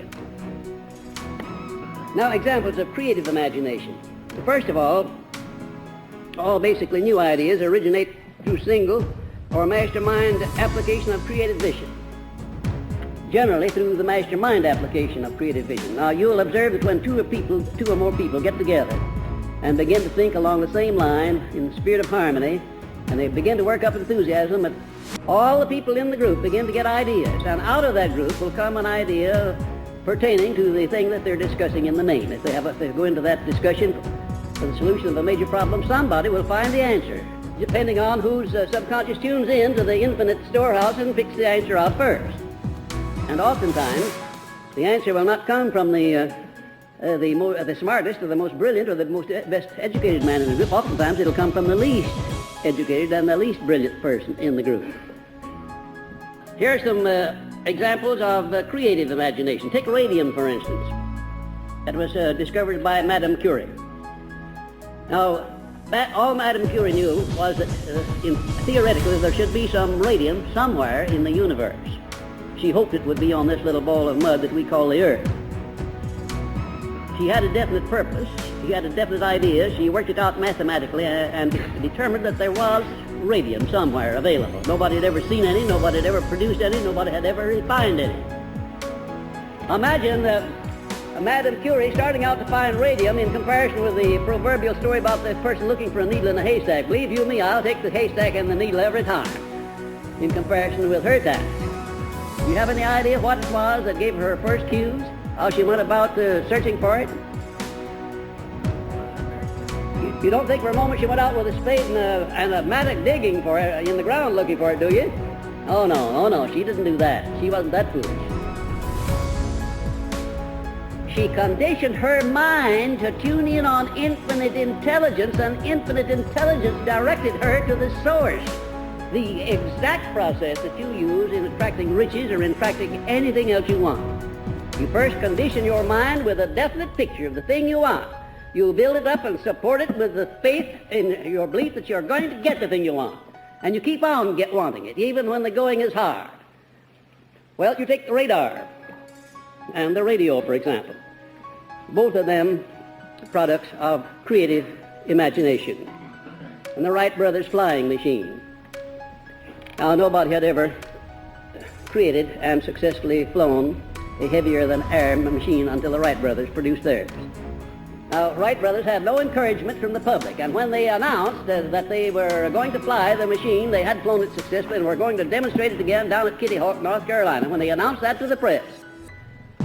Now, examples of creative imagination. First of all basically new ideas originate through single or mastermind application of creative vision. Generally through the mastermind application of creative vision. Now, you'll observe that when two or more people get together and begin to think along the same line in the spirit of harmony, and they begin to work up enthusiasm, and all the people in the group begin to get ideas, and out of that group will come an idea pertaining to the thing that they're discussing in the main. If they go into that discussion for the solution of a major problem, somebody will find the answer, depending on whose subconscious tunes in to the infinite storehouse and picks the answer out first. And oftentimes, the answer will not come from the smartest or the most brilliant or the best educated man in the group. Oftentimes, it'll come from the least educated and the least brilliant person in the group. Here are some examples of creative imagination. Take radium, for instance. That was discovered by Madame Curie. Now, all Madame Curie knew was that theoretically there should be some radium somewhere in the universe. She hoped it would be on this little ball of mud that we call the Earth. She had a definite purpose. She had a definite idea. She worked it out mathematically and determined that there was radium somewhere available. Nobody had ever seen any. Nobody had ever produced any. Nobody had ever refined any. Imagine Madame Curie starting out to find radium in comparison with the proverbial story about the person looking for a needle in a haystack. Believe you me, I'll take the haystack and the needle every time in comparison with her task. Do you have any idea what it was that gave her first cues? How she went about searching for it? You don't think for a moment she went out with a spade and a mattock digging for it in the ground looking for it, do you? Oh no, she didn't do that. She wasn't that foolish. She conditioned her mind to tune in on infinite intelligence, and infinite intelligence directed her to the source. The exact process that you use in attracting riches or in attracting anything else you want. You first condition your mind with a definite picture of the thing you want. You build it up and support it with the faith in your belief that you're going to get the thing you want. And you keep on wanting it, even when the going is hard. Well, you take the radar and the radio, for example. Both of them products of creative imagination. And the Wright brothers' flying machine. Now, nobody had ever created and successfully flown a heavier-than-air machine until the Wright brothers produced theirs. Now, Wright brothers had no encouragement from the public, and when they announced that they were going to fly the machine, they had flown it successfully and were going to demonstrate it again down at Kitty Hawk, North Carolina. When they announced that to the press,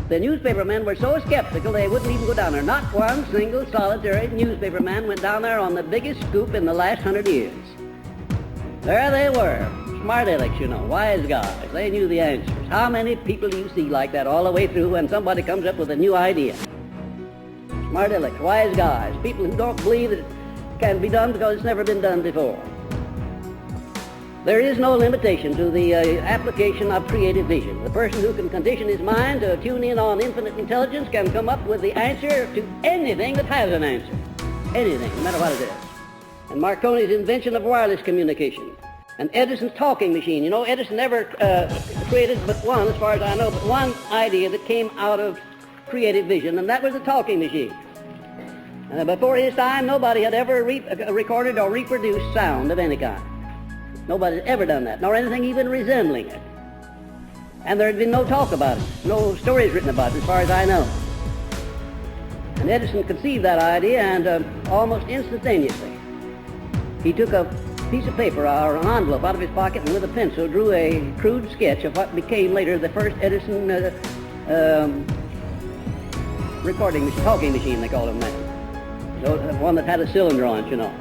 the newspaper men were so skeptical they wouldn't even go down there. Not one single solitary newspaper man went down there on the biggest scoop in the last 100 years. There they were. Smart alecks, you know, wise guys. They knew the answers. How many people do you see like that all the way through when somebody comes up with a new idea? Smart alecks, wise guys, people who don't believe that it can be done because it's never been done before. There is no limitation to the application of creative vision. The person who can condition his mind to tune in on infinite intelligence can come up with the answer to anything that has an answer. Anything, no matter what it is. And Marconi's invention of wireless communication. And Edison's talking machine. You know, Edison never created but one, as far as I know, but one idea that came out of creative vision, and that was the talking machine. Before his time, nobody had ever recorded or reproduced sound of any kind. Nobody had ever done that, nor anything even resembling it. And there had been no talk about it, no stories written about it, as far as I know. And Edison conceived that idea, and almost instantaneously, he took a piece of paper or an envelope out of his pocket and with a pencil drew a crude sketch of what became later the first Edison talking machine, they called him that. The one that had a cylinder on it, you know.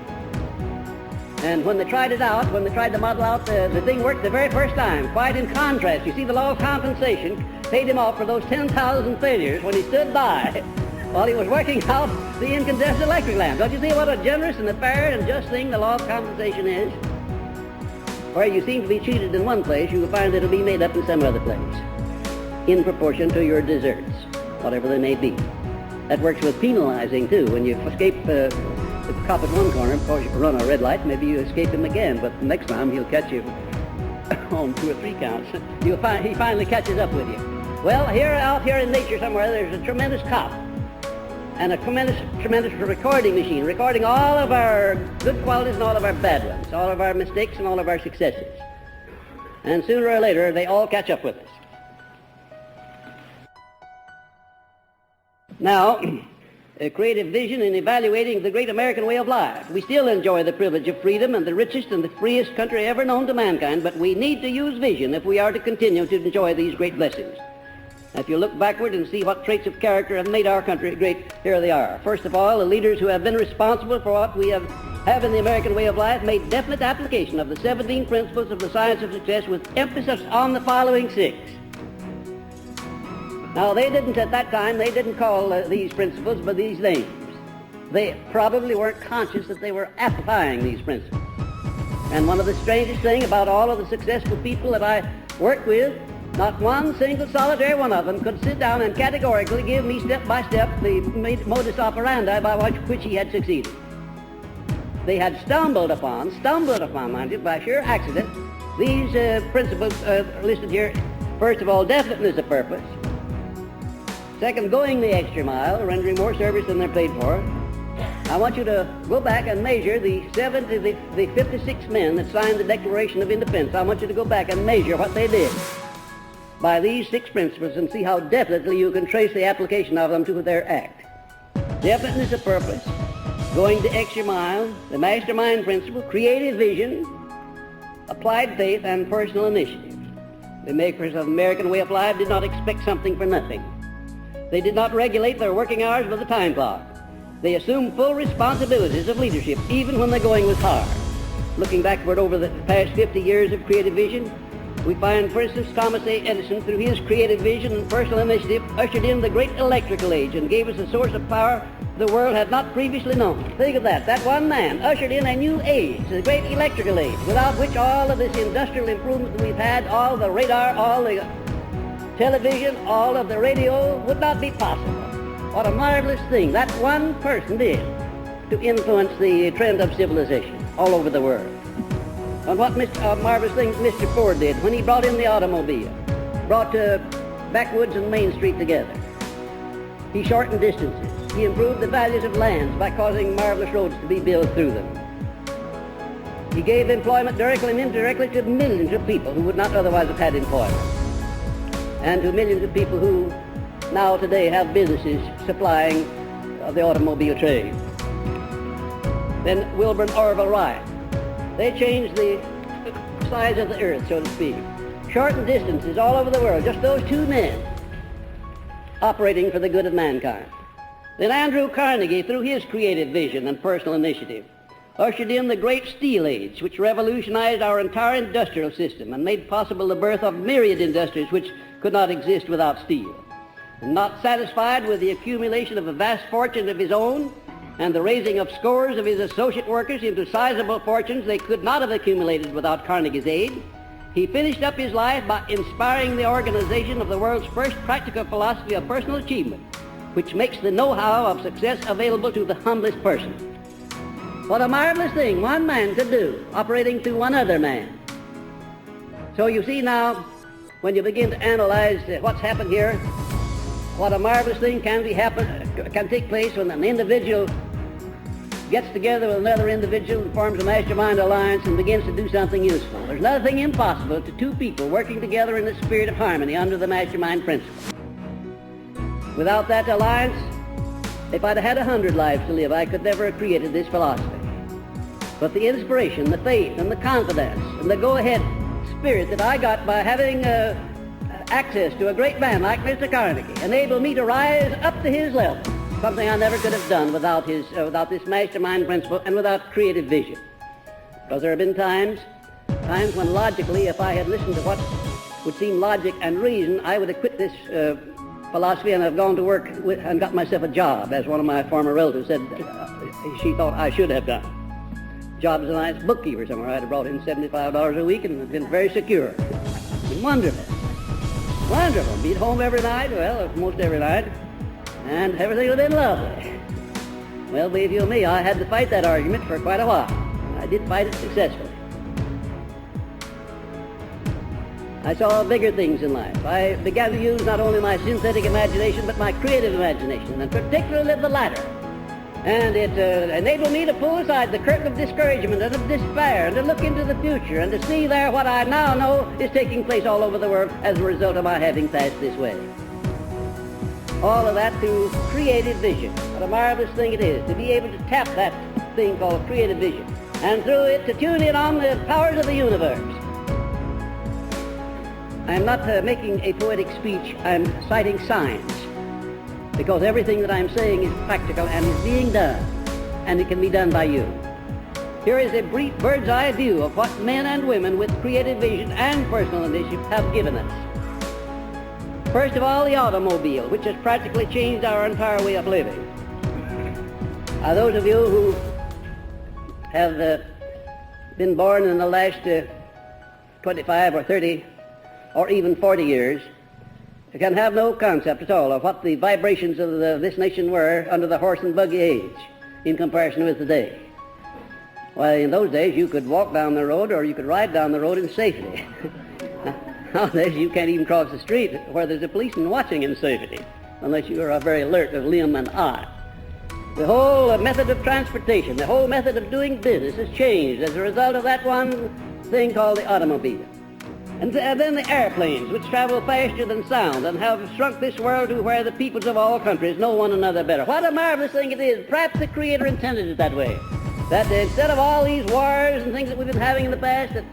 And when they tried it out, when they tried to model out, the thing worked the very first time, quite in contrast. You see, the law of compensation paid him off for those 10,000 failures when he stood by while he was working out the incandescent electric lamp. Don't you see what a generous and a fair and just thing the law of compensation is? Where you seem to be cheated in one place, you will find it'll be made up in some other place, in proportion to your deserts, whatever they may be. That works with penalizing, too. When you escape the cop at one corner, of course you run a red light, maybe you escape him again, but the next time he'll catch you on 2 or 3 counts. He finally catches up with you. Well, out here in nature somewhere, there's a tremendous cop and a tremendous recording machine, recording all of our good qualities and all of our bad ones, all of our mistakes and all of our successes. And sooner or later, they all catch up with us. Now, creative vision in evaluating the great American way of life. We still enjoy the privilege of freedom and the richest and the freest country ever known to mankind, but we need to use vision if we are to continue to enjoy these great blessings. If you look backward and see what traits of character have made our country great, here they are. First of all, the leaders who have been responsible for what we have in the American way of life made definite application of the 17 principles of the science of success with emphasis on the following 6. Now, they didn't at that time, they didn't call these principles by these names. They probably weren't conscious that they were applying these principles. And one of the strangest things about all of the successful people that I work with, not one single solitary one of them could sit down and categorically give me step by step the modus operandi by which he had succeeded. They had stumbled upon, mind you, by sheer accident, these principles listed here. First of all, definiteness of purpose. Second, going the extra mile, rendering more service than they're paid for. I want you to go back and measure the 56 men that signed the Declaration of Independence. I want you to go back and measure what they did by these 6 principles and see how definitely you can trace the application of them to their act. Definiteness of purpose, going the extra mile, the mastermind principle, creative vision, applied faith, and personal initiative. The makers of the American way of life did not expect something for nothing. They did not regulate their working hours with a time clock. They assumed full responsibilities of leadership, even when the going was hard. Looking backward over the past 50 years of creative vision, we find, for instance, Thomas A. Edison, through his creative vision and personal initiative, ushered in the great electrical age and gave us a source of power the world had not previously known. Think of that. That one man ushered in a new age, the great electrical age, without which all of this industrial improvement that we've had, all the radar, all the television, all of the radio would not be possible. What a marvelous thing that one person did to influence the trend of civilization all over the world. And what marvelous things Mr. Ford did when he brought in the automobile, brought backwoods and Main Street together. He shortened distances. He improved the values of lands by causing marvelous roads to be built through them. He gave employment directly and indirectly to millions of people who would not otherwise have had employment, and to millions of people who now today have businesses supplying the automobile trade. Then Wilbur and Orville Wright. They changed the size of the earth, so to speak. Shortened distances all over the world, just those 2 men operating for the good of mankind. Then Andrew Carnegie, through his creative vision and personal initiative, ushered in the great steel age, which revolutionized our entire industrial system and made possible the birth of myriad industries which could not exist without steel. And not satisfied with the accumulation of a vast fortune of his own and the raising of scores of his associate workers into sizable fortunes they could not have accumulated without Carnegie's aid, he finished up his life by inspiring the organization of the world's first practical philosophy of personal achievement, which makes the know-how of success available to the humblest person. What a marvelous thing one man could do, operating through one other man. So you see now, when you begin to analyze what's happened here, what a marvelous thing can take place when an individual gets together with another individual and forms a mastermind alliance and begins to do something useful. There's nothing impossible to 2 people working together in the spirit of harmony under the mastermind principle. Without that alliance, if I'd had 100 lives to live, I could never have created this philosophy. But the inspiration, the faith, and the confidence, and the go-ahead spirit that I got by having access to a great man like Mr. Carnegie enabled me to rise up to his level something I never could have done without this mastermind principle and without creative vision. Because there have been times when logically, if I had listened to what would seem logic and reason, I would have quit this philosophy and have gone to work and got myself a job, as one of my former relatives said she thought I should have done. Job as a nice bookkeeper somewhere. I'd have brought in $75 a week and been very secure. Wonderful. Wonderful. Be at home every night, well, most every night, and everything would have been lovely. Well, believe you me, I had to fight that argument for quite a while. I did fight it successfully. I saw bigger things in life. I began to use not only my synthetic imagination, but my creative imagination, and particularly the latter. And it enabled me to pull aside the curtain of discouragement and of despair and to look into the future and to see there what I now know is taking place all over the world as a result of my having passed this way. All of that through creative vision. What a marvelous thing it is to be able to tap that thing called creative vision and through it to tune in on the powers of the universe. I'm not making a poetic speech, I'm citing science. Because everything that I'm saying is practical and is being done, and it can be done by you. Here is a brief bird's eye view of what men and women with creative vision and personal initiative have given us. First of all, the automobile, which has practically changed our entire way of living. Those of you who have been born in the last 25 or 30 or even 40 years, can have no concept at all of what the vibrations of this nation were under the horse and buggy age in comparison with today. Why, in those days you could walk down the road or you could ride down the road in safety. Nowadays you can't even cross the street where there's a policeman watching in safety unless you are very alert of limb and eye. The whole method of transportation, the whole method of doing business has changed as a result of that one thing called the automobile. And then the airplanes, which travel faster than sound and have shrunk this world to where the peoples of all countries know one another better. What a marvelous thing it is. Perhaps the Creator intended it that way. That instead of all these wars and things that we've been having in the past, that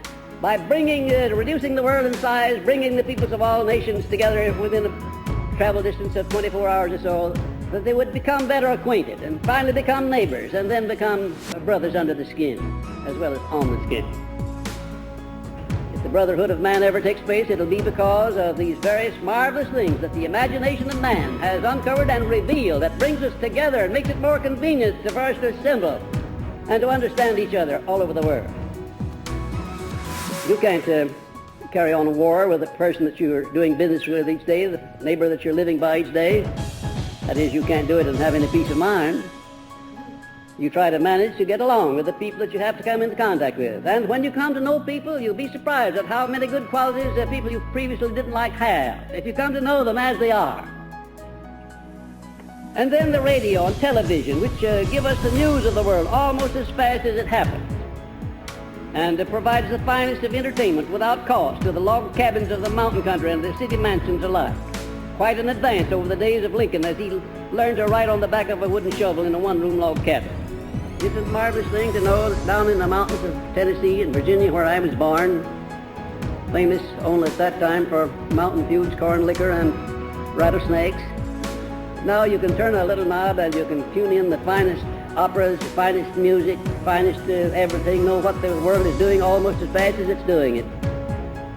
by reducing the world in size, bringing the peoples of all nations together within a travel distance of 24 hours or so, that they would become better acquainted and finally become neighbors and then become brothers under the skin as well as on the skin. If the brotherhood of man ever takes place, it'll be because of these various marvelous things that the imagination of man has uncovered and revealed that brings us together and makes it more convenient for us to assemble and to understand each other all over the world. You can't carry on a war with the person that you're doing business with each day, the neighbor that you're living by each day. That is, you can't do it and have any peace of mind. You try to manage to get along with the people that you have to come into contact with. And when you come to know people, you'll be surprised at how many good qualities that people you previously didn't like have, if you come to know them as they are. And then the radio and television, which give us the news of the world almost as fast as it happens. And it provides the finest of entertainment without cost to the log cabins of the mountain country and the city mansions alike. Quite an advance over the days of Lincoln as he learned to ride on the back of a wooden shovel in a one-room log cabin. It's a marvelous thing to know that down in the mountains of Tennessee and Virginia, where I was born, famous only at that time for mountain feuds, corn liquor, and rattlesnakes. Now you can turn a little knob and you can tune in the finest operas, the finest music, finest everything, know what the world is doing almost as fast as it's doing it.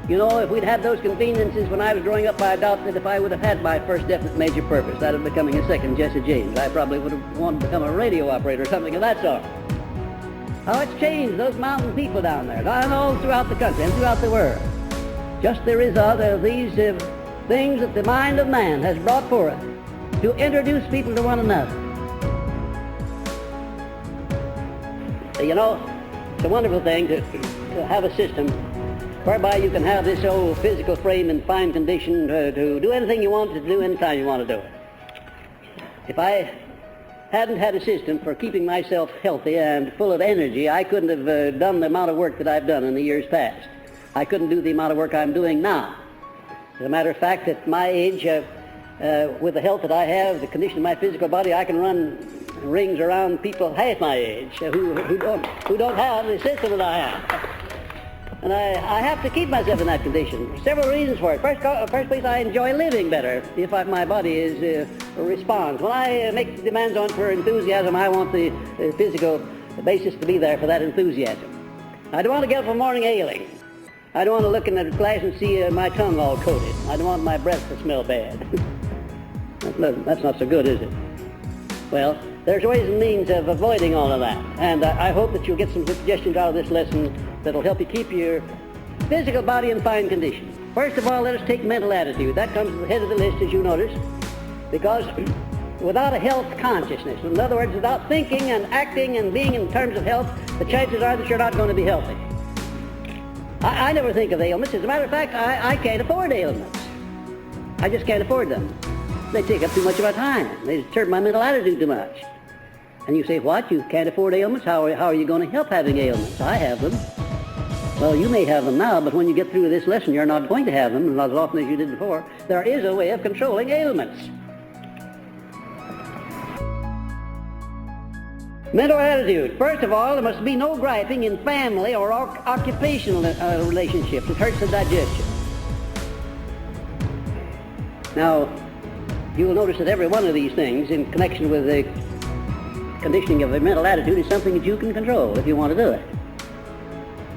You know, if we'd had those conveniences when I was growing up, I doubt that if I would have had my first definite major purpose, that of becoming a second Jesse James, I probably would have wanted to become a radio operator or something of that sort. How it's changed those mountain people down there, and all throughout the country and throughout the world. Just the result of these things that the mind of man has brought forth to introduce people to one another. You know, it's a wonderful thing to have a system whereby you can have this old physical frame in fine condition to do anything you want to do anytime you want to do it. If I hadn't had a system for keeping myself healthy and full of energy, I couldn't have done the amount of work that I've done in the years past. I couldn't do the amount of work I'm doing now. As a matter of fact, at my age, with the health that I have, the condition of my physical body, I can run rings around people half my age who don't have the system that I have. And I have to keep myself in that condition. Several reasons for it. First place, I enjoy living better if my body responds. When I make demands on for enthusiasm, I want the physical basis to be there for that enthusiasm. I don't want to get up in the morning ailing. I don't want to look in the glass and see my tongue all coated. I don't want my breath to smell bad. That's not so good, is it? Well, there's ways and means of avoiding all of that. And I hope that you'll get some suggestions out of this lesson that'll help you keep your physical body in fine condition. First of all, let us take mental attitude. That comes at the head of the list, as you notice, because without a health consciousness, in other words, without thinking and acting and being in terms of health, the chances are that you're not going to be healthy. I never think of ailments. As a matter of fact, I can't afford ailments. I just can't afford them. They take up too much of my time. They disturb my mental attitude too much. And you say, what? You can't afford ailments? How are you going to help having ailments? I have them. Well, you may have them now, but when you get through this lesson, you're not going to have them, not as often as you did before. There is a way of controlling ailments. Mental attitude. First of all, there must be no griping in family or occupational relationships. It hurts the digestion. Now, you will notice that every one of these things in connection with the conditioning of a mental attitude is something that you can control if you want to do it.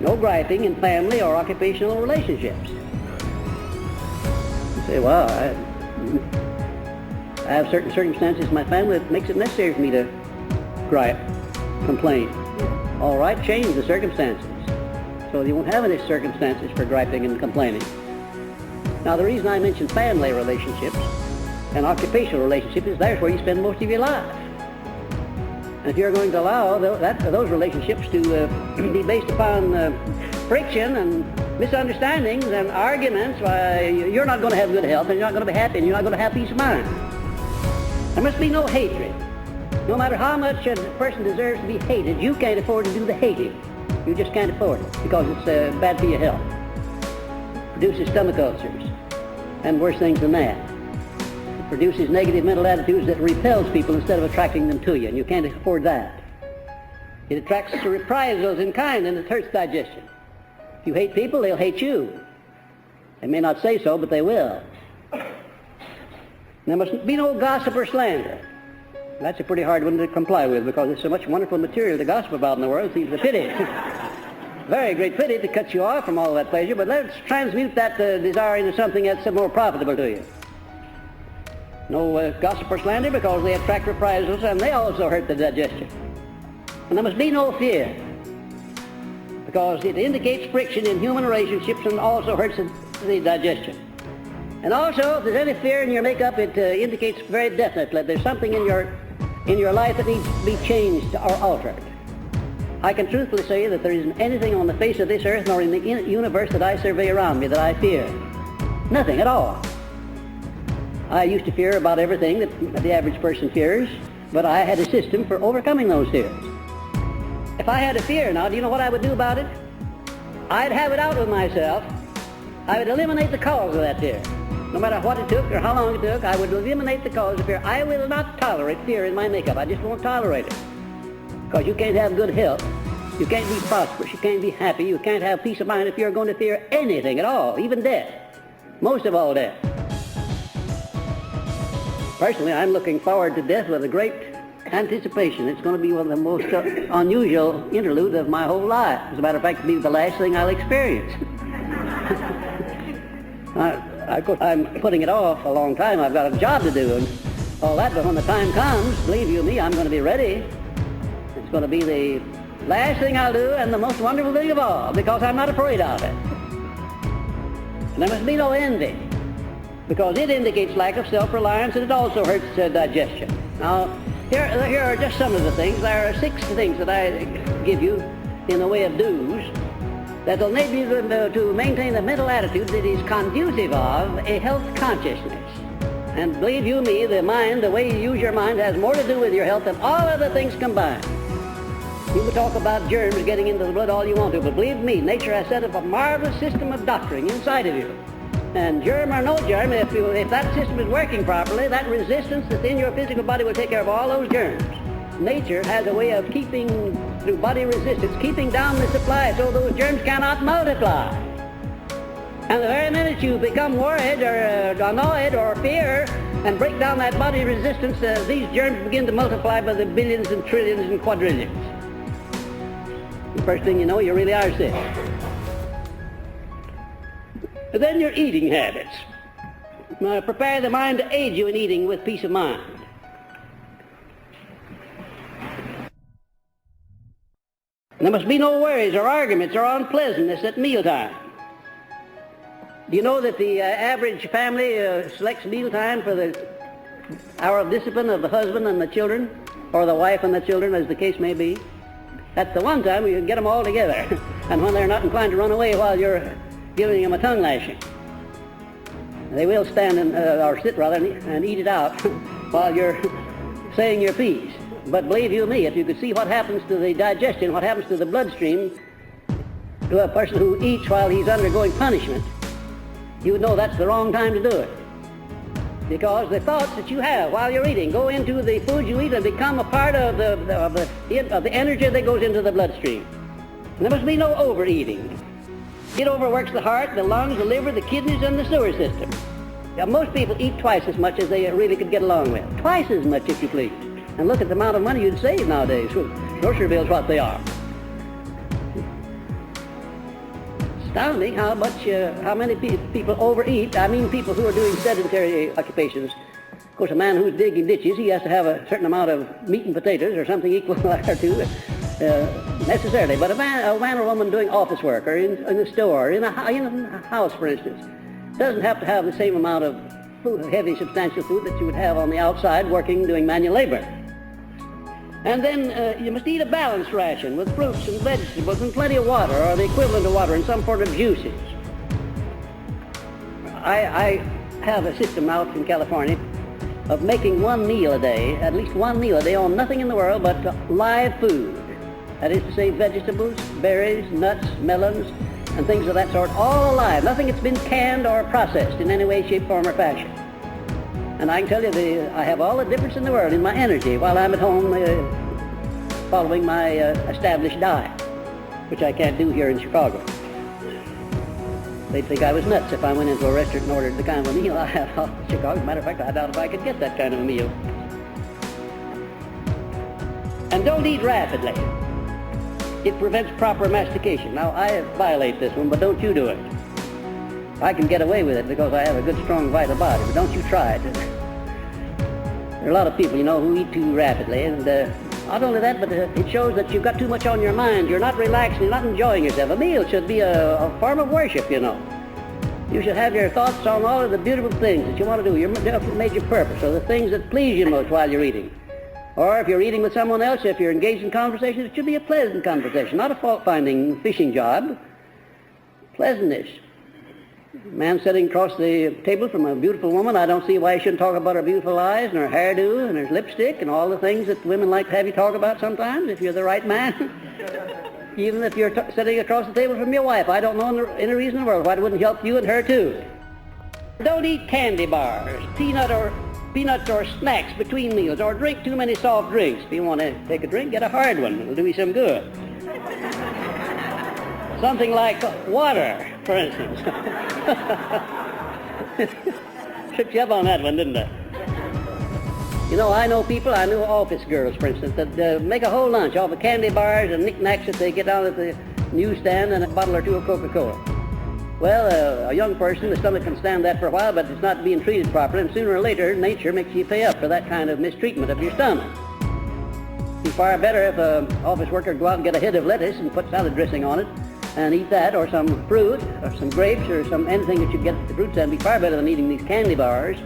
No griping in family or occupational relationships. You say, well, I have certain circumstances in my family that makes it necessary for me to gripe, complain. All right, change the circumstances so you won't have any circumstances for griping and complaining. Now, the reason I mention family relationships and occupational relationships is that's where you spend most of your life. And if you're going to allow those relationships to be based upon friction and misunderstandings and arguments, you're not going to have good health, and you're not going to be happy, and you're not going to have peace of mind. There must be no hatred. No matter how much a person deserves to be hated, you can't afford to do the hating. You just can't afford it because it's bad for your health. It produces stomach ulcers and worse things than that. It produces negative mental attitudes that repels people instead of attracting them to you, and you can't afford that. It attracts reprisals in kind, and it hurts digestion. If you hate people, they'll hate you. They may not say so, but they will. There must be no gossip or slander. That's a pretty hard one to comply with because there's so much wonderful material to gossip about in the world. It seems a pity. Very great pity to cut you off from all that pleasure, but let's transmute that desire into something that's more profitable to you. No gossip or slander because they attract reprisals and they also hurt the digestion. And there must be no fear because it indicates friction in human relationships and also hurts the digestion. And also, if there's any fear in your makeup, it indicates very definitely that there's something in your life that needs to be changed or altered. I can truthfully say that there isn't anything on the face of this earth nor in the universe that I survey around me that I fear. Nothing at all. I used to fear about everything that the average person fears, but I had a system for overcoming those fears. If I had a fear now, do you know what I would do about it? I'd have it out with myself. I would eliminate the cause of that fear. No matter what it took or how long it took, I would eliminate the cause of fear. I will not tolerate fear in my makeup. I just won't tolerate it. Because you can't have good health. You can't be prosperous. You can't be happy. You can't have peace of mind if you're going to fear anything at all, even death. Most of all, death. Personally, I'm looking forward to death with a great anticipation. It's going to be one of the most unusual interludes of my whole life. As a matter of fact, it'll be the last thing I'll experience. Of course, I'm putting it off a long time. I've got a job to do and all that, but when the time comes, believe you me, I'm going to be ready. It's going to be the last thing I'll do and the most wonderful thing of all, because I'm not afraid of it. And there must be no envy, because it indicates lack of self-reliance and it also hurts digestion. Now, here are just some of the things. There are 6 things that I give you in the way of do's that will enable you to maintain a mental attitude that is conducive of a health consciousness. And believe you me, the mind, the way you use your mind, has more to do with your health than all other things combined. You can talk about germs getting into the blood all you want to, but believe me, nature has set up a marvelous system of doctoring inside of you. And germ or no germ, if that system is working properly, that resistance that's in your physical body will take care of all those germs. nature has a way of keeping, through body resistance, keeping down the supply so those germs cannot multiply. And the very minute you become worried or annoyed or fear and break down that body resistance, these germs begin to multiply by the billions and trillions and quadrillions. The first thing you know, you really are sick. And then your eating habits. Now, prepare the mind to aid you in eating with peace of mind. There must be no worries or arguments or unpleasantness at mealtime. Do you know that the average family selects mealtime for the hour of discipline of the husband and the children, or the wife and the children, as the case may be? That's the one time you can get them all together, and when they're not inclined to run away while you're giving them a tongue lashing. They will stand or sit rather, and eat it out while you're saying your piece. But believe you me, if you could see what happens to the digestion, what happens to the bloodstream to a person who eats while he's undergoing punishment, you would know that's the wrong time to do it. Because the thoughts that you have while you're eating go into the food you eat and become a part of the energy that goes into the bloodstream. And there must be no overeating. It overworks the heart, the lungs, the liver, the kidneys, and the sewer system. Now, most people eat twice as much as they really could get along with. Twice as much, if you please. And look at the amount of money you'd save nowadays. Grocery bills, what they are. Astounding how many people overeat. I mean people who are doing sedentary occupations. Of course, a man who's digging ditches, he has to have a certain amount of meat and potatoes or something equal to necessarily. But a man or woman doing office work or in the store, in a house, for instance, doesn't have to have the same amount of food, heavy, substantial food that you would have on the outside working, doing manual labor. And then you must eat a balanced ration with fruits and vegetables and plenty of water, or the equivalent of water, and some sort of juices. I have a system out in California of making one meal a day, at least one meal a day, on nothing in the world but live food. That is to say, vegetables, berries, nuts, melons, and things of that sort, all alive. Nothing that's been canned or processed in any way, shape, form, or fashion. And I can tell you, I have all the difference in the world in my energy while I'm at home following my established diet, which I can't do here in Chicago. They'd think I was nuts if I went into a restaurant and ordered the kind of a meal I have out in Chicago. As a matter of fact, I doubt if I could get that kind of a meal. And don't eat rapidly. It prevents proper mastication. Now, I violate this one, but don't you do it. I can get away with it because I have a good, strong, vital body, but don't you try it. There are a lot of people, who eat too rapidly, and not only that, but it shows that you've got too much on your mind. You're not relaxing, you're not enjoying yourself. A meal should be a form of worship, You should have your thoughts on all of the beautiful things that you want to do, your major purpose, or the things that please you most while you're eating. Or if you're eating with someone else, if you're engaged in conversation, it should be a pleasant conversation, not a fault-finding fishing job. Pleasantness. A man sitting across the table from a beautiful woman, I don't see why he shouldn't talk about her beautiful eyes and her hairdo and her lipstick and all the things that women like to have you talk about sometimes, if you're the right man. Even if you're sitting across the table from your wife, I don't know any reason in the world why it wouldn't help you and her too. Don't eat candy bars, peanuts or snacks between meals, or drink too many soft drinks. If you want to take a drink, get a hard one. It'll do you some good. Something like water, for instance. Tripped you up on that one, didn't I? I know people, I know office girls, for instance, that make a whole lunch off of candy bars and knickknacks that they get down at the newsstand and a bottle or two of Coca-Cola. Well, a young person, the stomach can stand that for a while, but it's not being treated properly, and sooner or later, nature makes you pay up for that kind of mistreatment of your stomach. It'd be far better if an office worker go out and get a head of lettuce and put salad dressing on it, and eat that, or some fruit, or some grapes, or anything that you get at the fruit stand. It'd be far better than eating these candy bars